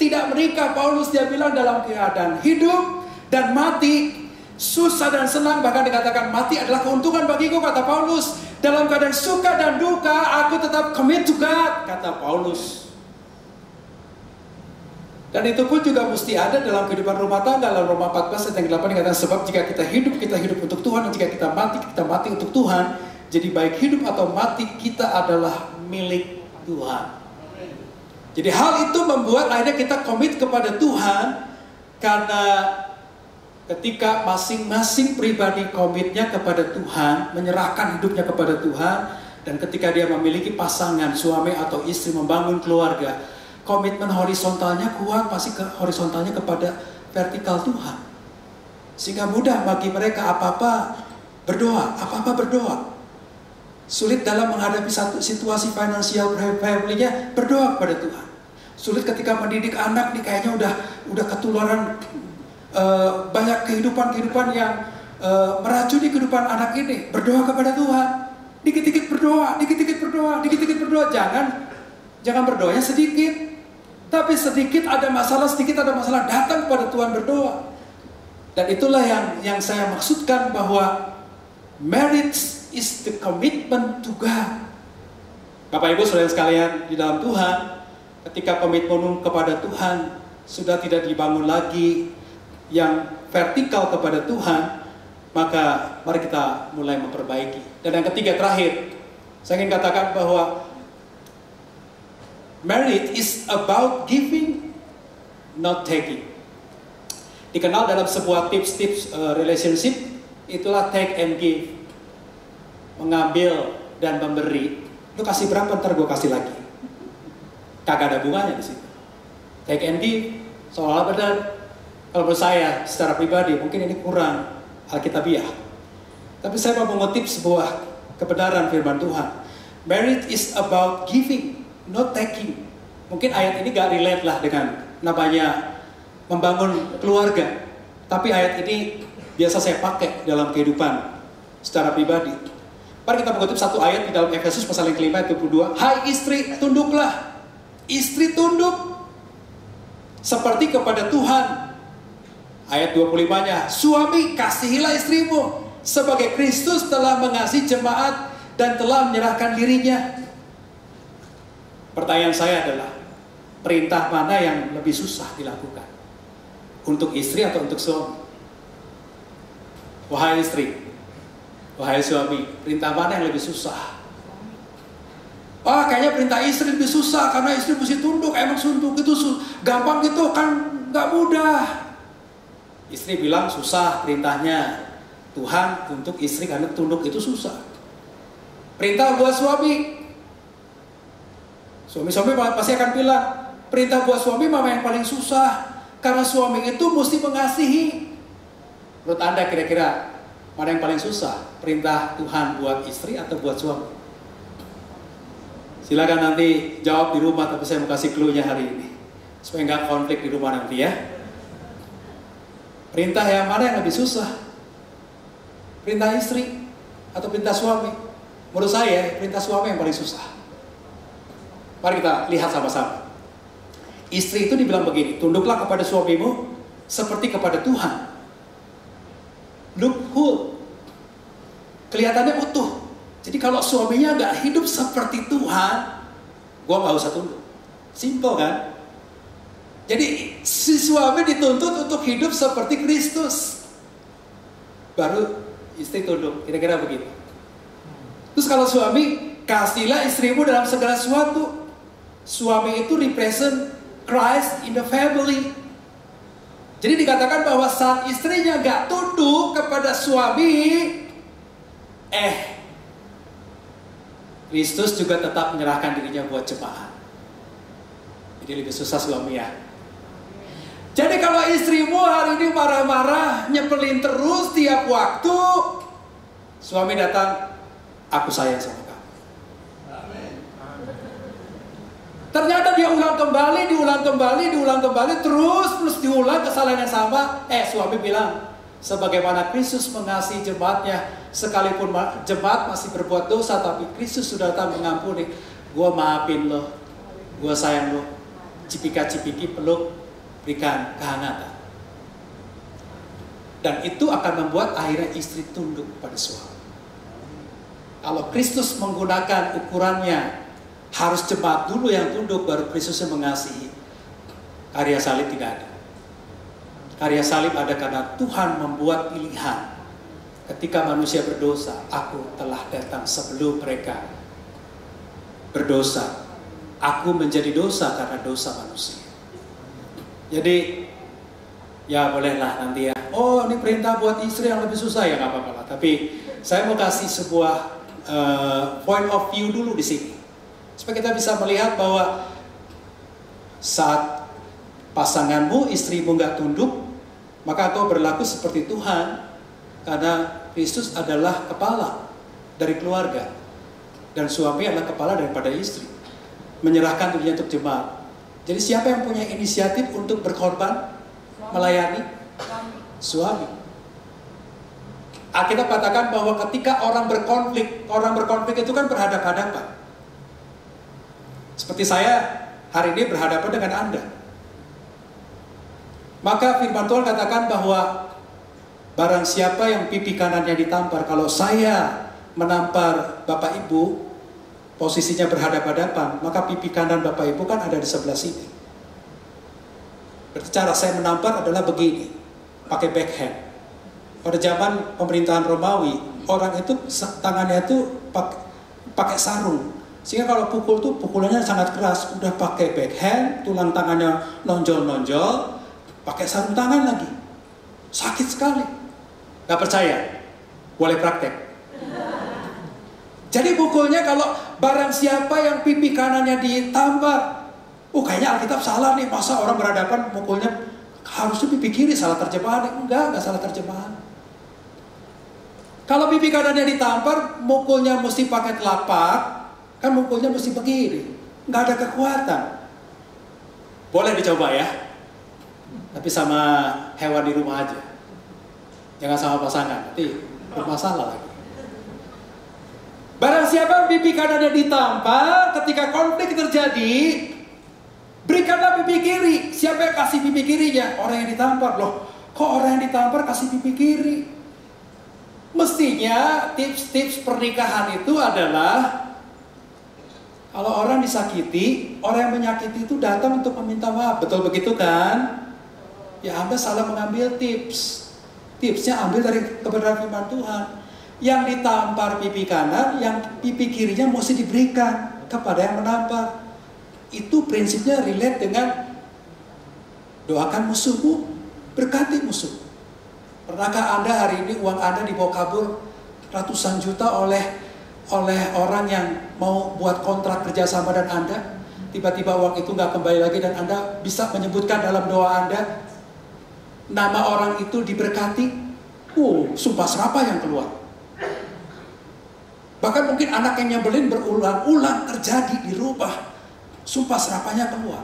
Tidak menikah, Paulus dia bilang dalam keadaan hidup dan mati, susah dan senang, bahkan dikatakan mati adalah keuntungan bagiku, kata Paulus. Dalam keadaan suka dan duka, aku tetap commit to God, kata Paulus. Dan itu pun juga mesti ada dalam kehidupan rumah tangga. Dalam Roma 14 ayat yang 8 dikatakan, sebab jika kita hidup untuk Tuhan, dan jika kita mati untuk Tuhan. Jadi baik hidup atau mati, kita adalah milik Tuhan. Jadi hal itu membuat akhirnya kita komit kepada Tuhan, karena ketika masing-masing pribadi komitnya kepada Tuhan, menyerahkan hidupnya kepada Tuhan, dan ketika dia memiliki pasangan, suami atau istri, membangun keluarga, komitmen horizontalnya kuat, pasti horizontalnya kepada vertikal Tuhan. Sehingga mudah bagi mereka apa-apa berdoa. Sulit dalam menghadapi satu situasi finansial family-nya, berdoa kepada Tuhan. Sulit ketika mendidik anak nih, kayaknya udah ketularan banyak kehidupan yang meracuni kehidupan anak ini. Berdoa kepada Tuhan. Dikit-dikit berdoa. Jangan berdoanya sedikit. Tapi sedikit ada masalah, datang kepada Tuhan berdoa. Dan itulah yang saya maksudkan bahwa marriage is the commitment to God. Bapak Ibu saudara sekalian di dalam Tuhan, ketika komitmen kepada Tuhan sudah tidak dibangun lagi yang vertikal kepada Tuhan, maka mari kita mulai memperbaiki. Dan yang ketiga terakhir, saya ingin katakan bahwa marriage is about giving, not taking. Dikenal dalam sebuah tips relationship, itulah take and give. Mengambil dan memberi. Lu kasih berapa, ntar gue kasih lagi. Kagak ada bunganya di situ. Take and give, seolah-olah benar. Kalau menurut saya, secara pribadi, mungkin ini kurang alkitabiah. Tapi saya mau mengutip sebuah kebenaran firman Tuhan. Marriage is about giving, not taking. Mungkin ayat ini gak relate lah dengan namanya membangun keluarga. Tapi ayat ini biasa saya pakai dalam kehidupan secara pribadi. Mari kita mengutip satu ayat di dalam Efesus pasal yang kelima ayat 22. Hai istri, tunduklah. Istri tunduk seperti kepada Tuhan. Ayat 25-nya, suami kasihilah istrimu sebagai Kristus telah mengasihi jemaat dan telah menyerahkan dirinya. Pertanyaan saya adalah, perintah mana yang lebih susah dilakukan? Untuk istri atau untuk suami? Wahai istri, wahai suami, perintah mana yang lebih susah? Wah, kayaknya perintah istri lebih susah karena istri mesti tunduk. Emang tunduk itu gampang gitu kan? Nggak mudah. Istri bilang susah perintahnya. Tuhan untuk istri karena tunduk itu susah. Perintah buat suami. Suami-suami pasti akan bilang, perintah buat suami mama yang paling susah. Karena suami itu mesti mengasihi. Menurut Anda kira-kira mana yang paling susah? Perintah Tuhan buat istri atau buat suami? Silakan nanti jawab di rumah, tapi saya mau kasih clue-nya hari ini. Supaya nggak konflik di rumah nanti ya. Perintah yang mana yang lebih susah? Perintah istri atau perintah suami? Menurut saya, perintah suami yang paling susah. Mari kita lihat sama-sama. Istri itu dibilang begini, tunduklah kepada suamimu seperti kepada Tuhan. Look whole. Kelihatannya utuh. Jadi kalau suaminya nggak hidup seperti Tuhan, gua nggak usah tunduk. Simple kan? Jadi si suami dituntut untuk hidup seperti Kristus. Baru istri tunduk, kira-kira begitu. Terus kalau suami, kasihlah istrimu dalam segala sesuatu. Suami itu represent Christ in the family. Jadi dikatakan bahwa saat istrinya nggak tunduk kepada suami, Kristus juga tetap menyerahkan dirinya buat jemaat. Jadi lebih susah suami ya. Jadi kalau istrimu hari ini marah-marah, nyepelin terus tiap waktu, suami datang, aku sayang sama kamu. Ternyata dia ulang kembali, terus diulang kesalahan yang sama. Suami bilang, sebagaimana Kristus mengasihi jemaatnya, sekalipun jemaat masih berbuat dosa, tapi Kristus sudah datang mengampuni. Gua maafin lo, gua sayang lo, cipika-cipiki peluk, berikan kehangatan. Dan itu akan membuat akhirnya istri tunduk pada suami. Kalau Kristus menggunakan ukurannya, harus jemaat dulu yang tunduk, baru Kristus yang mengasihi. Karya salib tidak ada. Karya salib ada karena Tuhan membuat pilihan. Ketika manusia berdosa, aku telah datang sebelum mereka berdosa. Aku menjadi dosa karena dosa manusia. Jadi, ya bolehlah nanti ya. Oh, ini perintah buat istri yang lebih susah, ya nggak apa-apa lah. Tapi saya mau kasih sebuah point of view dulu di sini, supaya kita bisa melihat bahwa saat pasanganmu, istrimu nggak tunduk, maka kau berlaku seperti Tuhan, karena Kristus adalah kepala dari keluarga dan suami adalah kepala daripada istri, menyerahkan dirinya untuk jemaat. Jadi siapa yang punya inisiatif untuk berkorban melayani? Suami. Alkitab katakan bahwa ketika orang berkonflik itu kan berhadapan-hadapan. Seperti saya hari ini berhadapan dengan Anda. Maka firman Tuhan katakan bahwa barang siapa yang pipi kanannya ditampar, kalau saya menampar Bapak Ibu, posisinya berhadapan-hadapan, maka pipi kanan Bapak Ibu kan ada di sebelah sini. Berarti cara saya menampar adalah begini, pakai backhand. Pada zaman pemerintahan Romawi, orang itu tangannya itu pakai sarung. Sehingga kalau pukul tuh pukulannya sangat keras. Udah pakai backhand, tulang tangannya nonjol-nonjol, pakai sarung tangan lagi. Sakit sekali. Gak percaya? Boleh praktek. Jadi pukulnya kalau barang siapa yang pipi kanannya ditampar, kayaknya Alkitab salah nih. Masa orang berhadapan pukulnya harusnya pipi kiri, salah terjemahan. Enggak salah terjemahan. Kalau pipi kanannya ditampar, mukulnya mesti pakai telapak, kan mukulnya mesti begini. Nggak ada kekuatan. Boleh dicoba ya. Tapi sama hewan di rumah aja. Jangan sama pasangan, nanti bermasalah lagi. Barang siapa pipi kanannya ditampar, ketika konflik terjadi, berikanlah pipi kiri. Siapa yang kasih pipi kirinya? Orang yang ditampar. Loh, kok orang yang ditampar kasih pipi kiri? Mestinya tips-tips pernikahan itu adalah kalau orang disakiti, orang yang menyakiti itu datang untuk meminta maaf. Betul begitu kan? Ya Anda salah mengambil tips. Tipsnya ambil dari kebenaran firman Tuhan. Yang ditampar pipi kanan, yang pipi kirinya mesti diberikan. kepada yang menampar. Itu prinsipnya relate dengan doakan musuhmu, berkati musuh. Pernahkah Anda hari ini uang Anda dibawa kabur ratusan juta oleh orang yang mau buat kontrak kerjasama dan Anda? Tiba-tiba uang itu nggak kembali lagi dan Anda bisa menyebutkan dalam doa Anda, nama orang itu diberkati. Sumpah serapah yang keluar. Bahkan mungkin anak yang nyebelin berulang-ulang terjadi di rumah. Sumpah serapahnya keluar.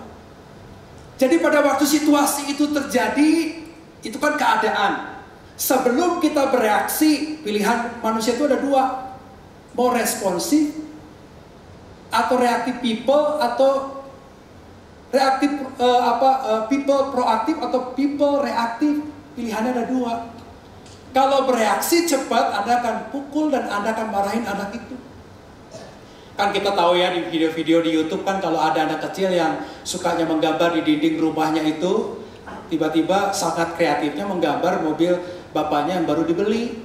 Jadi pada waktu situasi itu terjadi, itu kan keadaan. Sebelum kita bereaksi, pilihan manusia itu ada dua. Mau responsif, atau reaktif people, atau reaktif people proaktif, atau people reaktif. Pilihannya ada dua. Kalau bereaksi cepat, Anda akan pukul dan Anda akan marahin anak itu. Kan kita tahu ya di video-video di YouTube kan, kalau ada anak kecil yang sukanya menggambar di dinding rumahnya itu, tiba-tiba sangat kreatifnya menggambar mobil bapaknya yang baru dibeli.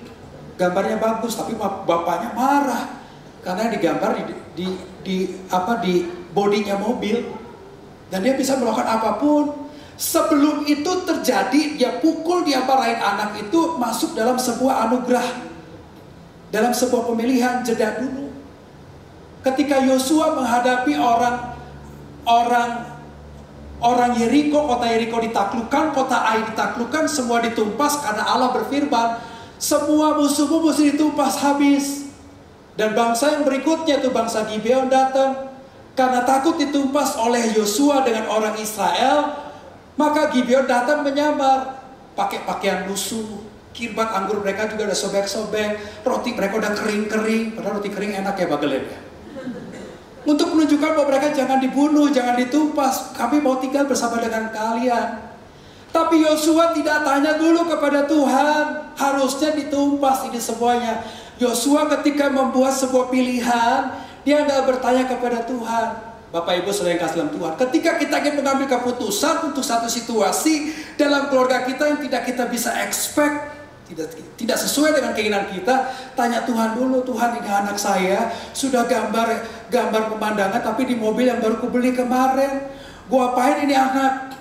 Gambarnya bagus, tapi bapaknya marah karena digambar di bodinya mobil, dan dia bisa melakukan apapun. Sebelum itu terjadi, dia pukul, dia marahin anak itu, masuk dalam sebuah anugerah, dalam sebuah pemilihan. Jeda dulu. Ketika Yosua menghadapi orang Yeriko, kota Yeriko ditaklukkan, kota Ai ditaklukkan, semua ditumpas karena Allah berfirman, semua musuhmu mesti ditumpas habis. Dan bangsa yang berikutnya itu bangsa Gibeon datang, karena takut ditumpas oleh Yosua dengan orang Israel, maka Gibeon datang menyamar, pakai pakaian lusuh, kirbat anggur mereka juga udah sobek-sobek, roti mereka udah kering-kering, padahal roti kering enak ya bagelennya. Untuk menunjukkan bahwa mereka jangan dibunuh, jangan ditumpas, kami mau tinggal bersama dengan kalian. Tapi Yosua tidak tanya dulu kepada Tuhan, harusnya ditumpas ini semuanya. Yosua ketika membuat sebuah pilihan, dia tidak bertanya kepada Tuhan. Bapak Ibu saudara yang kasih dalam Tuhan, ketika kita ingin mengambil keputusan untuk satu situasi dalam keluarga kita yang tidak kita bisa expect, tidak sesuai dengan keinginan kita, tanya Tuhan dulu. Tuhan, ini anak saya sudah gambar pemandangan tapi di mobil yang baru kubeli kemarin. Gua apain ini anak?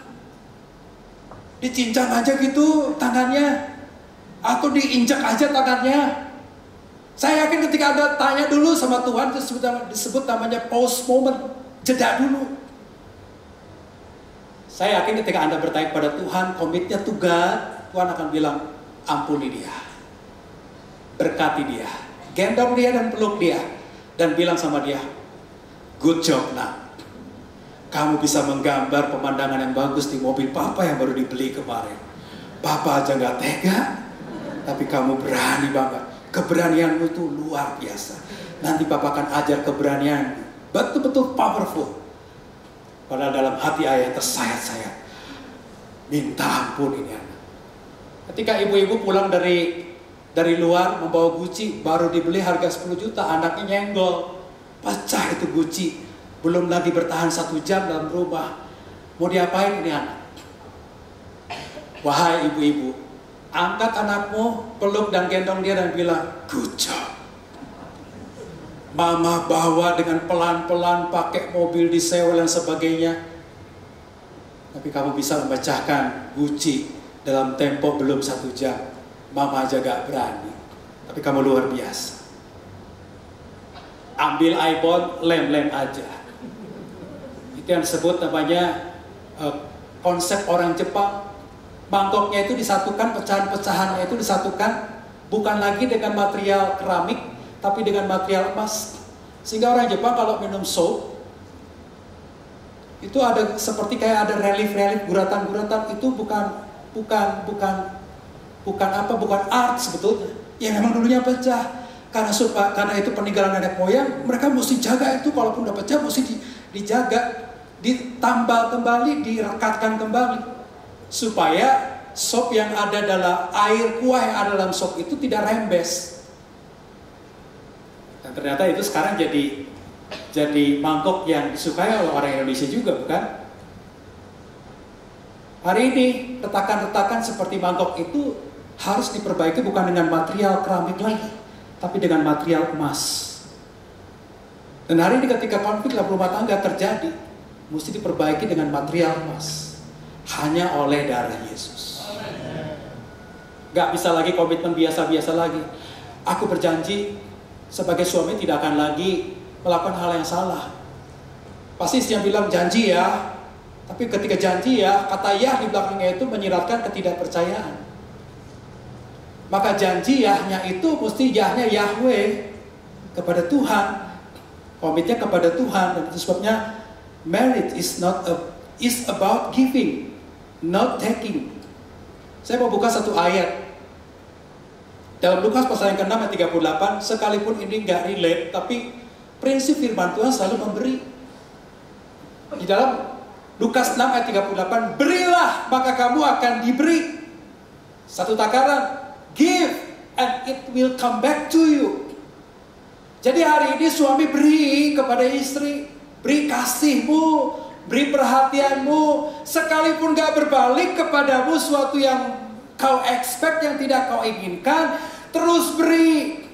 Dicincang aja gitu tangannya, atau diinjak aja tangannya. Saya yakin ketika Anda tanya dulu sama Tuhan, itu disebut namanya pause moment, jeda dulu. Saya yakin ketika Anda bertanya kepada Tuhan, komitnya Tuhan akan bilang, ampuni dia, berkati dia, gendong dia dan peluk dia, dan bilang sama dia, good job nak. Kamu bisa menggambar pemandangan yang bagus di mobil Papa yang baru dibeli kemarin. Papa aja gak tega, tapi kamu berani banget. Keberanianmu itu luar biasa. Nanti Papa akan ajar keberanian, betul-betul powerful. Padahal dalam hati ayah tersayat-sayat, minta ampun ini anak. Ketika ibu-ibu pulang dari luar membawa Gucci, baru dibeli harga 10 juta, anaknya nyenggol, pecah itu Gucci. Belum lagi bertahan 1 jam dalam rumah. Mau diapain ini anak? Wahai ibu-ibu, angkat anakmu, peluk dan gendong dia dan bilang, good job. Mama bawa dengan pelan-pelan, pakai mobil disewa dan sebagainya. Tapi kamu bisa memecahkan Gucci dalam tempo belum 1 jam. Mama aja gak berani. Tapi kamu luar biasa. Ambil iPhone, lem-lem aja. Itu yang disebut namanya konsep orang Jepang. Mangkoknya itu disatukan, pecahan-pecahannya itu disatukan, bukan lagi dengan material keramik, tapi dengan material emas. Sehingga orang Jepang kalau minum soup, itu ada seperti kayak ada relief-relief, guratan-guratan. Itu bukan art sebetulnya. Ya memang dulunya pecah. Karena itu peninggalan nenek moyang, mereka mesti jaga itu, kalaupun udah pecah mesti dijaga. Ditambal kembali, direkatkan kembali, supaya sop yang ada dalam air kuah yang ada dalam sop itu tidak rembes. Dan ternyata itu sekarang jadi mangkok yang disukai oleh orang Indonesia juga, bukan? Hari ini retakan-retakan seperti mangkok itu harus diperbaiki bukan dengan material keramik lagi, tapi dengan material emas. Dan hari ini ketika konflik dalam rumah tangga terjadi, mesti diperbaiki dengan material emas. Hanya oleh darah Yesus. Gak bisa lagi komitmen biasa-biasa lagi. Aku berjanji sebagai suami tidak akan lagi melakukan hal yang salah. Pasti istrinya bilang janji ya. Tapi ketika janji ya, kata ya di belakangnya itu menyiratkan ketidakpercayaan. Maka janji yahnya itu mesti yahnya Yahweh kepada Tuhan. Komitnya kepada Tuhan. Dan itu sebabnya marriage is about giving, not taking. Saya mau buka satu ayat dalam Lukas pasal yang ke-6 ayat 38. Sekalipun ini nggak relate, tapi prinsip firman Tuhan selalu memberi. Di dalam Lukas 6 ayat 38, berilah maka kamu akan diberi. Satu takaran, give and it will come back to you. Jadi hari ini suami beri kepada istri, beri kasihmu, beri perhatianmu, sekalipun gak berbalik kepadamu suatu yang kau expect, yang tidak kau inginkan, terus beri.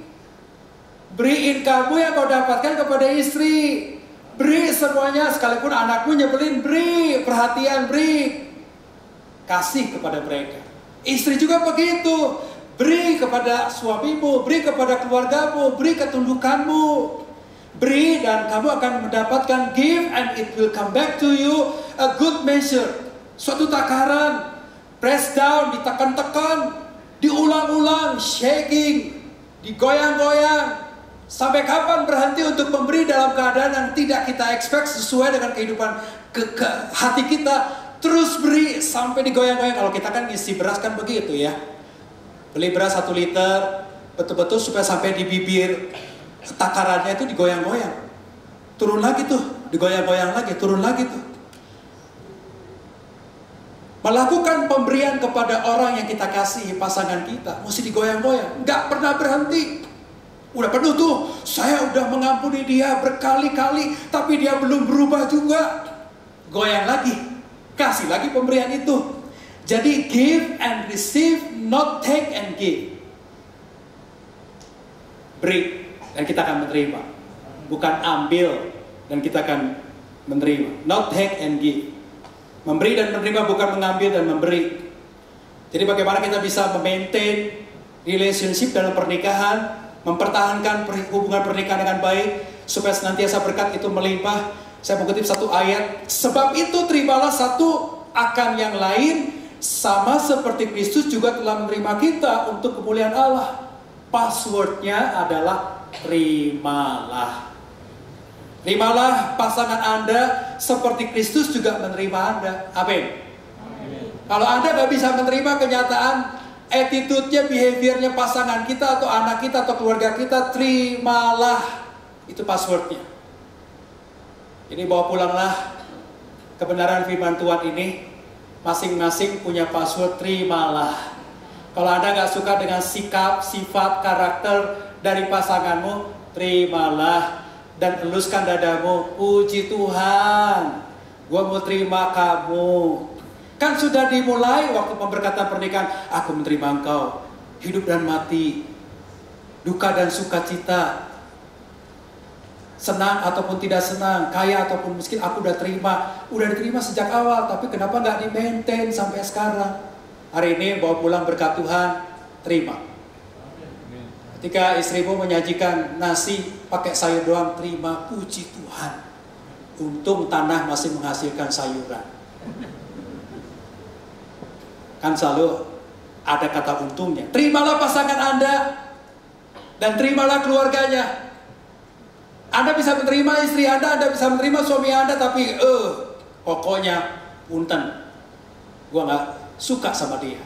Beriin kamu yang kau dapatkan kepada istri. Beri semuanya, sekalipun anakmu nyebelin, beri perhatian, beri kasih kepada mereka. Istri juga begitu, beri kepada suamimu, beri kepada keluargamu, beri ketundukanmu. Beri dan kamu akan mendapatkan, give and it will come back to you a good measure. Suatu takaran, press down, ditekan-tekan, diulang-ulang, shaking, digoyang-goyang. Sampai kapan berhenti untuk memberi dalam keadaan yang tidak kita expect sesuai dengan kehidupan ke hati kita. Terus beri sampai digoyang-goyang. Kalau kita kan ngisi beras kan begitu ya. Beli beras 1 liter, betul-betul supaya sampai di bibir takarannya itu digoyang-goyang. Turun lagi tuh, digoyang-goyang lagi, turun lagi tuh. Melakukan pemberian kepada orang yang kita kasih, pasangan kita, mesti digoyang-goyang. Nggak pernah berhenti. Udah penuh tuh, saya udah mengampuni dia berkali-kali, tapi dia belum berubah juga. Goyang lagi, kasih lagi pemberian itu. Jadi give and receive, not take and give. Beri dan kita akan menerima. Bukan ambil dan kita akan menerima. Not take and give. Memberi dan menerima bukan mengambil dan memberi. Jadi bagaimana kita bisa memaintain relationship dalam pernikahan, mempertahankan hubungan pernikahan dengan baik, supaya senantiasa berkat itu melimpah. Saya mengutip satu ayat, sebab itu terimalah satu akan yang lain, sama seperti Kristus juga telah menerima kita untuk kemuliaan Allah. Passwordnya adalah terimalah. Terimalah pasangan Anda seperti Kristus juga menerima Anda. Amin. Kalau Anda gak bisa menerima kenyataan, attitude-nya, behavior-nya pasangan kita atau anak kita atau keluarga kita, terimalah. Itu passwordnya. Ini bawa pulanglah kebenaran firman Tuhan ini. Masing-masing punya password, terimalah. Kalau Anda gak suka dengan sikap, sifat, karakter dari pasanganmu, terimalah. Dan eluskan dadamu, puji Tuhan, gua mau terima kamu. Kan sudah dimulai waktu pemberkatan pernikahan. Aku menerima engkau, hidup dan mati, duka dan sukacita, senang ataupun tidak senang, kaya ataupun miskin, aku udah terima. Udah diterima sejak awal, tapi kenapa nggak di-maintain sampai sekarang? Hari ini bawa pulang berkat Tuhan, terima. Ketika istrimu menyajikan nasi pakai sayur doang, terima, puji Tuhan. Untung tanah masih menghasilkan sayuran. Kan selalu ada kata untungnya. Terimalah pasangan Anda dan terimalah keluarganya. Anda bisa menerima istri Anda bisa menerima suami Anda, tapi pokoknya punten, gua nggak suka sama dia.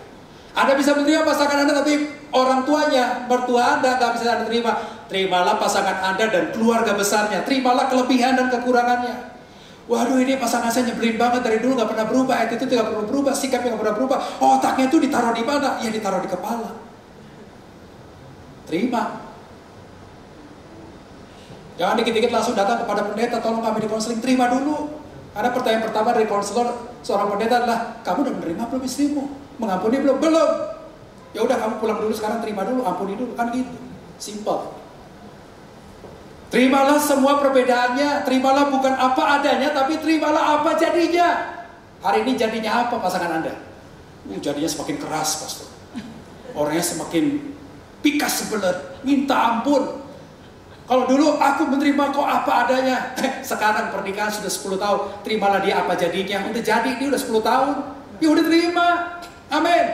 Anda bisa menerima pasangan Anda, tapi orang tuanya, mertua Anda nggak bisa Anda terima. Terimalah pasangan Anda dan keluarga besarnya. Terimalah kelebihan dan kekurangannya. Waduh, ini pasangan saya nyebelin banget dari dulu, nggak pernah berubah, attitude nggak pernah berubah, sikapnya nggak pernah berubah. Otaknya itu ditaruh di mana? Ya ditaruh di kepala. Terima. Jangan dikit-dikit langsung datang kepada pendeta, tolong kami di konseling. Terima dulu. Karena pertanyaan pertama dari konselor seorang pendeta adalah, kamu udah menerima belum istrimu? Mengampuni belum? Belum. Ya udah, kamu pulang dulu sekarang, terima dulu, ampuni dulu, kan gitu. Simple. Terimalah semua perbedaannya, terimalah bukan apa adanya, tapi terimalah apa jadinya. Hari ini jadinya apa pasangan Anda? Jadinya semakin keras, pastor. Orangnya semakin pikas sebelah, minta ampun. Kalau dulu aku menerima kau apa adanya. Sekarang pernikahan sudah 10 tahun, terimalah dia apa jadinya. Udah jadi, dia udah 10 tahun. Ya udah terima. Amin.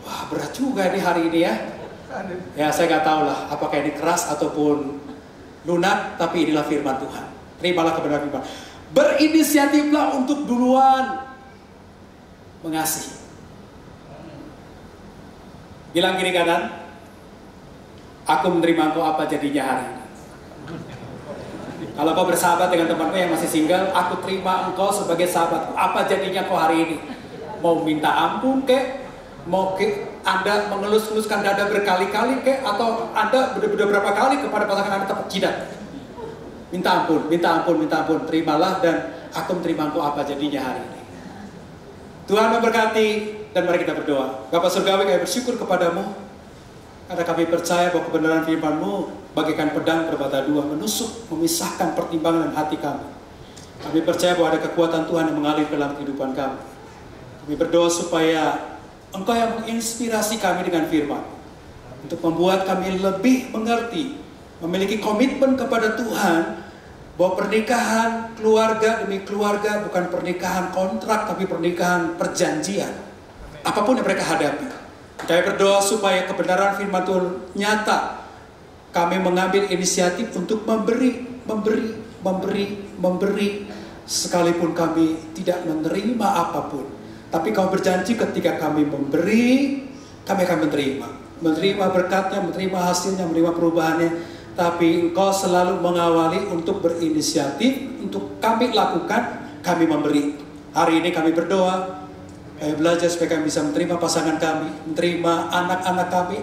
Wah, berat juga nih hari ini ya. Ya saya nggak tahu lah apakah ini keras ataupun lunak, tapi inilah firman Tuhan. Terimalah kebenaran firman. Berinisiatiflah untuk duluan mengasihi. Bilang kiri kanan, aku menerima engkau apa jadinya hari ini. Kalau kau bersahabat dengan temanmu yang masih single, aku terima engkau sebagai sahabatku. Apa jadinya kau hari ini? Mau minta ampun kek? Mau Anda mengelus-eluskan dada berkali-kali kek? Atau Anda benar-benar berapa kali kepada pasangan Anda tepuk jidat? Minta ampun, minta ampun, minta ampun. Terimalah dan aku menerima engkau apa jadinya hari ini. Tuhan memberkati dan mari kita berdoa. Bapa surgawi, kami bersyukur kepadamu karena kami percaya bahwa kebenaran firman-Mu bagaikan pedang bermata dua, menusuk, memisahkan pertimbangan dan hati kami. Kami percaya bahwa ada kekuatan Tuhan yang mengalir dalam kehidupan kami. Kami berdoa supaya Engkau yang menginspirasi kami dengan firman untuk membuat kami lebih mengerti, memiliki komitmen kepada Tuhan bahwa pernikahan keluarga demi keluarga bukan pernikahan kontrak, tapi pernikahan perjanjian. Apapun yang mereka hadapi, kami berdoa supaya kebenaran firman Tuhan nyata. Kami mengambil inisiatif untuk memberi, sekalipun kami tidak menerima apapun. Tapi kau berjanji ketika kami memberi, kami akan menerima berkatnya, menerima hasilnya, menerima perubahannya. Tapi engkau selalu mengawali untuk berinisiatif, untuk kami lakukan, kami memberi. Hari ini kami berdoa, kami belajar supaya kami bisa menerima pasangan kami, menerima anak-anak kami,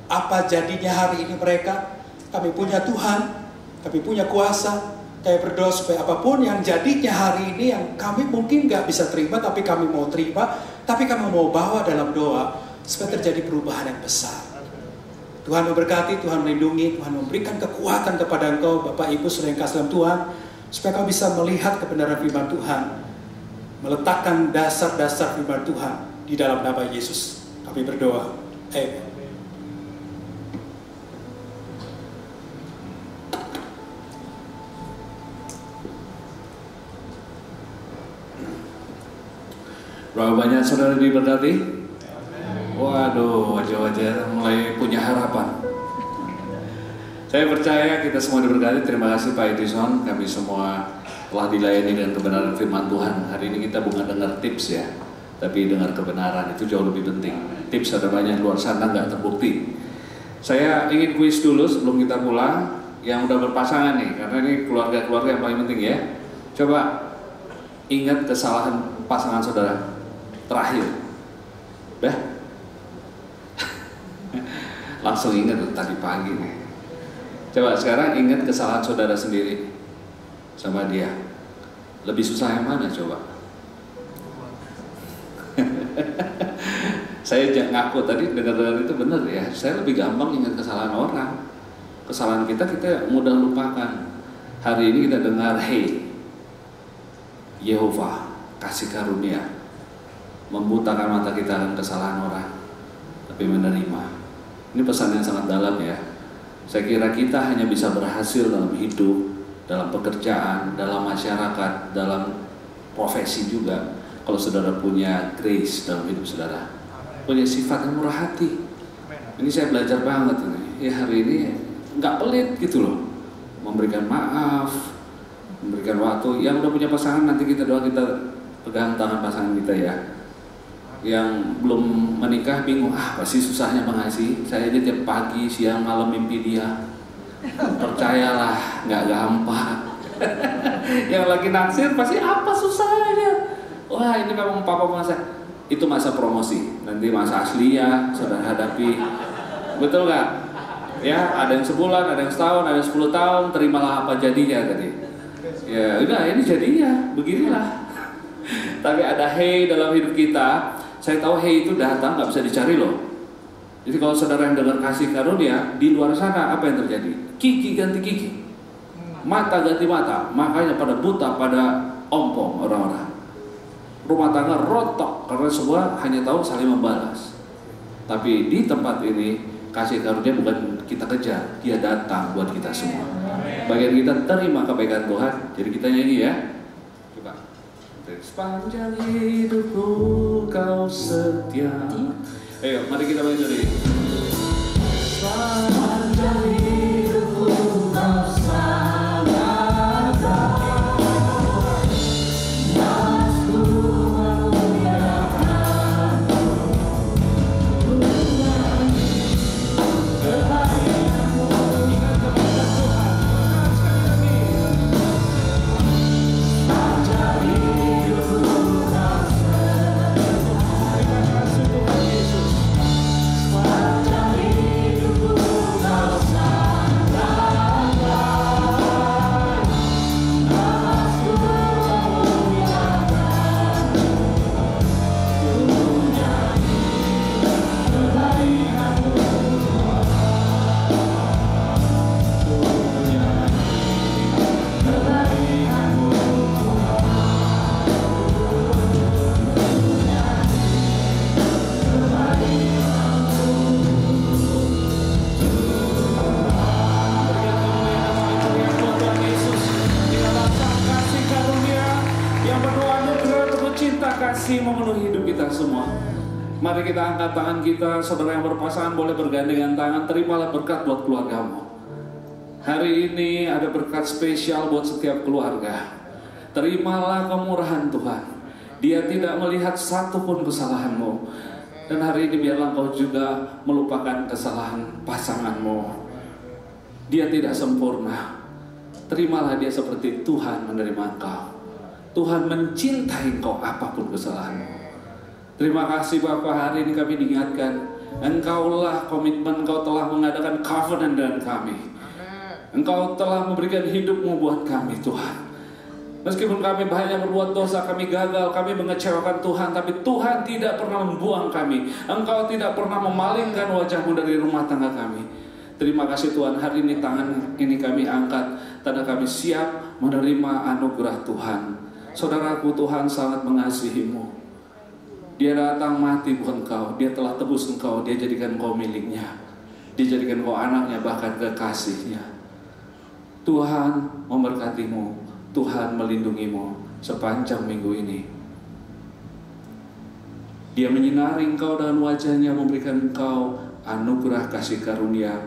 apa jadinya hari ini mereka. Kami punya Tuhan, kami punya kuasa. Kami berdoa supaya apapun yang jadinya hari ini yang kami mungkin gak bisa terima, tapi kami mau terima, tapi kami mau bawa dalam doa supaya terjadi perubahan yang besar. Tuhan memberkati, Tuhan melindungi, Tuhan memberikan kekuatan kepada engkau, Bapak Ibu saudara yang kasih dalam Tuhan, supaya kau bisa melihat kebenaran firman Tuhan, meletakkan dasar-dasar firman Tuhan di dalam nama Yesus. Kami berdoa. Amin. Berapa banyak saudara diberkati? Waduh, wajah-wajah mulai punya harapan. Saya percaya kita semua diberkati. Terima kasih Pak Edison. Kami semua telah dilayani dengan kebenaran firman Tuhan. Hari ini kita bukan dengar tips ya, tapi dengar kebenaran. Itu jauh lebih penting. Tips ada banyak luar sana nggak terbukti. Saya ingin kuis dulu sebelum kita pulang. Yang udah berpasangan nih, karena ini keluarga-keluarga yang paling penting ya. Coba ingat kesalahan pasangan saudara terakhir, langsung ingat tadi pagi nih. Coba sekarang ingat kesalahan saudara sendiri sama dia. Lebih susah yang mana coba? Saya ngaku tadi dengar-dengar itu benar ya. Saya lebih gampang ingat kesalahan orang. Kesalahan kita mudah lupakan. Hari ini kita dengar, hey, Yehova kasih karunia membutakan mata kita akan kesalahan orang, tapi menerima. Ini pesan yang sangat dalam ya. Saya kira kita hanya bisa berhasil dalam hidup, dalam pekerjaan, dalam masyarakat, dalam profesi juga, kalau saudara punya grace dalam hidup saudara, punya sifat yang murah hati. Ini saya belajar banget ini. Ya hari ini nggak pelit gitu loh, memberikan maaf, memberikan waktu. Yang udah punya pasangan nanti kita doa, kita pegang tangan pasangan kita ya. Yang belum menikah bingung, pasti susahnya mengasihi. Saya aja tiap pagi, siang, malam mimpi dia. Percayalah, nggak gampang. Yang lagi naksir pasti apa susahnya. Wah ini memang papa masa. Itu masa promosi. Nanti masa asli ya saudara hadapi. Betul nggak? Ya ada yang sebulan, ada yang setahun, ada yang 10 tahun. Terimalah apa jadinya tadi. Ya udah ini jadinya, beginilah. Tapi ada hey dalam hidup kita. Saya tahu hey itu datang nggak bisa dicari loh. Jadi kalau saudara yang dengar kasih karunia, di luar sana apa yang terjadi? Kiki ganti kiki, mata ganti mata, makanya pada buta, pada ompong orang-orang. Rumah tangga rontok karena semua hanya tahu saling membalas. Tapi di tempat ini kasih karunia bukan kita kejar, dia datang buat kita semua. Bagian kita terima kebaikan Tuhan. Jadi kita nyanyi ya. Coba. Sepanjang hidupku kau setia. Ayo, mari kita balik dari. Sepanjang hidupku kau sangat baik. Nafsu memuliakanmu. Kebaikanmu ingat kepada Tuhan. Sepanjang hidupku kau setia. Terima kasih Tuhan Yesus. Sepanjang hidupku kau sangat baik. Nafsu memuliakanmu. Ku nyanyi kebaikanmu. Ku nyanyi kebaikanmu. Yang penuh anugerah, penuh cinta kasih memenuhi hidup kita semua. Mari kita angkat tangan kita, saudara yang berpasangan boleh bergandengan tangan. Terimalah berkat buat keluargamu. Hari ini ada berkat spesial buat setiap keluarga. Terimalah kemurahan Tuhan. Dia tidak melihat satupun kesalahanmu. Dan hari ini biarlah kau juga melupakan kesalahan pasanganmu. Dia tidak sempurna. Terimalah dia seperti Tuhan menerima engkau. Tuhan mencintai engkau apapun kesalahanmu. Terima kasih Bapa, hari ini kami diingatkan. Engkaulah komitmen, engkau telah mengadakan covenant dengan kami. Engkau telah memberikan hidupmu buat kami Tuhan. Meskipun kami banyak berbuat dosa, kami gagal, kami mengecewakan Tuhan, tapi Tuhan tidak pernah membuang kami. Engkau tidak pernah memalingkan wajahmu dari rumah tangga kami. Terima kasih Tuhan, hari ini tangan ini kami angkat, tanda kami siap menerima anugerah Tuhan. Saudaraku, Tuhan sangat mengasihimu. Dia datang mati buat engkau, dia telah tebus engkau, dia jadikan engkau miliknya. Dia jadikan engkau anaknya, bahkan kekasihnya. Tuhan memberkatimu, Tuhan melindungimu sepanjang minggu ini. Dia menyinari engkau dengan wajahnya, memberikan engkau anugerah kasih karunia.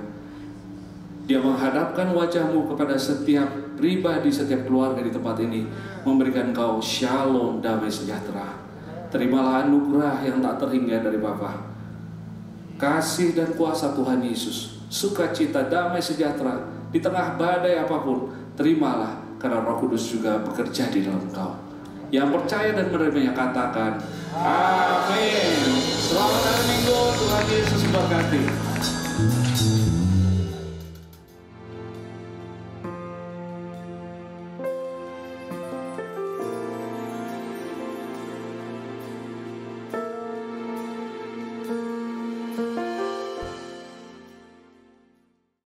Dia menghadapkan wajahmu kepada setiap pribadi, setiap keluarga di tempat ini, memberikan engkau shalom, damai sejahtera. Terimalah anugerah yang tak terhingga dari Bapa. Kasih dan kuasa Tuhan Yesus, sukacita, damai sejahtera di tengah badai apapun, terimalah karena Roh Kudus juga bekerja di dalam engkau. Yang percaya dan menerimanya katakan amin. Selamat hari Minggu, Tuhan Yesus memberkati.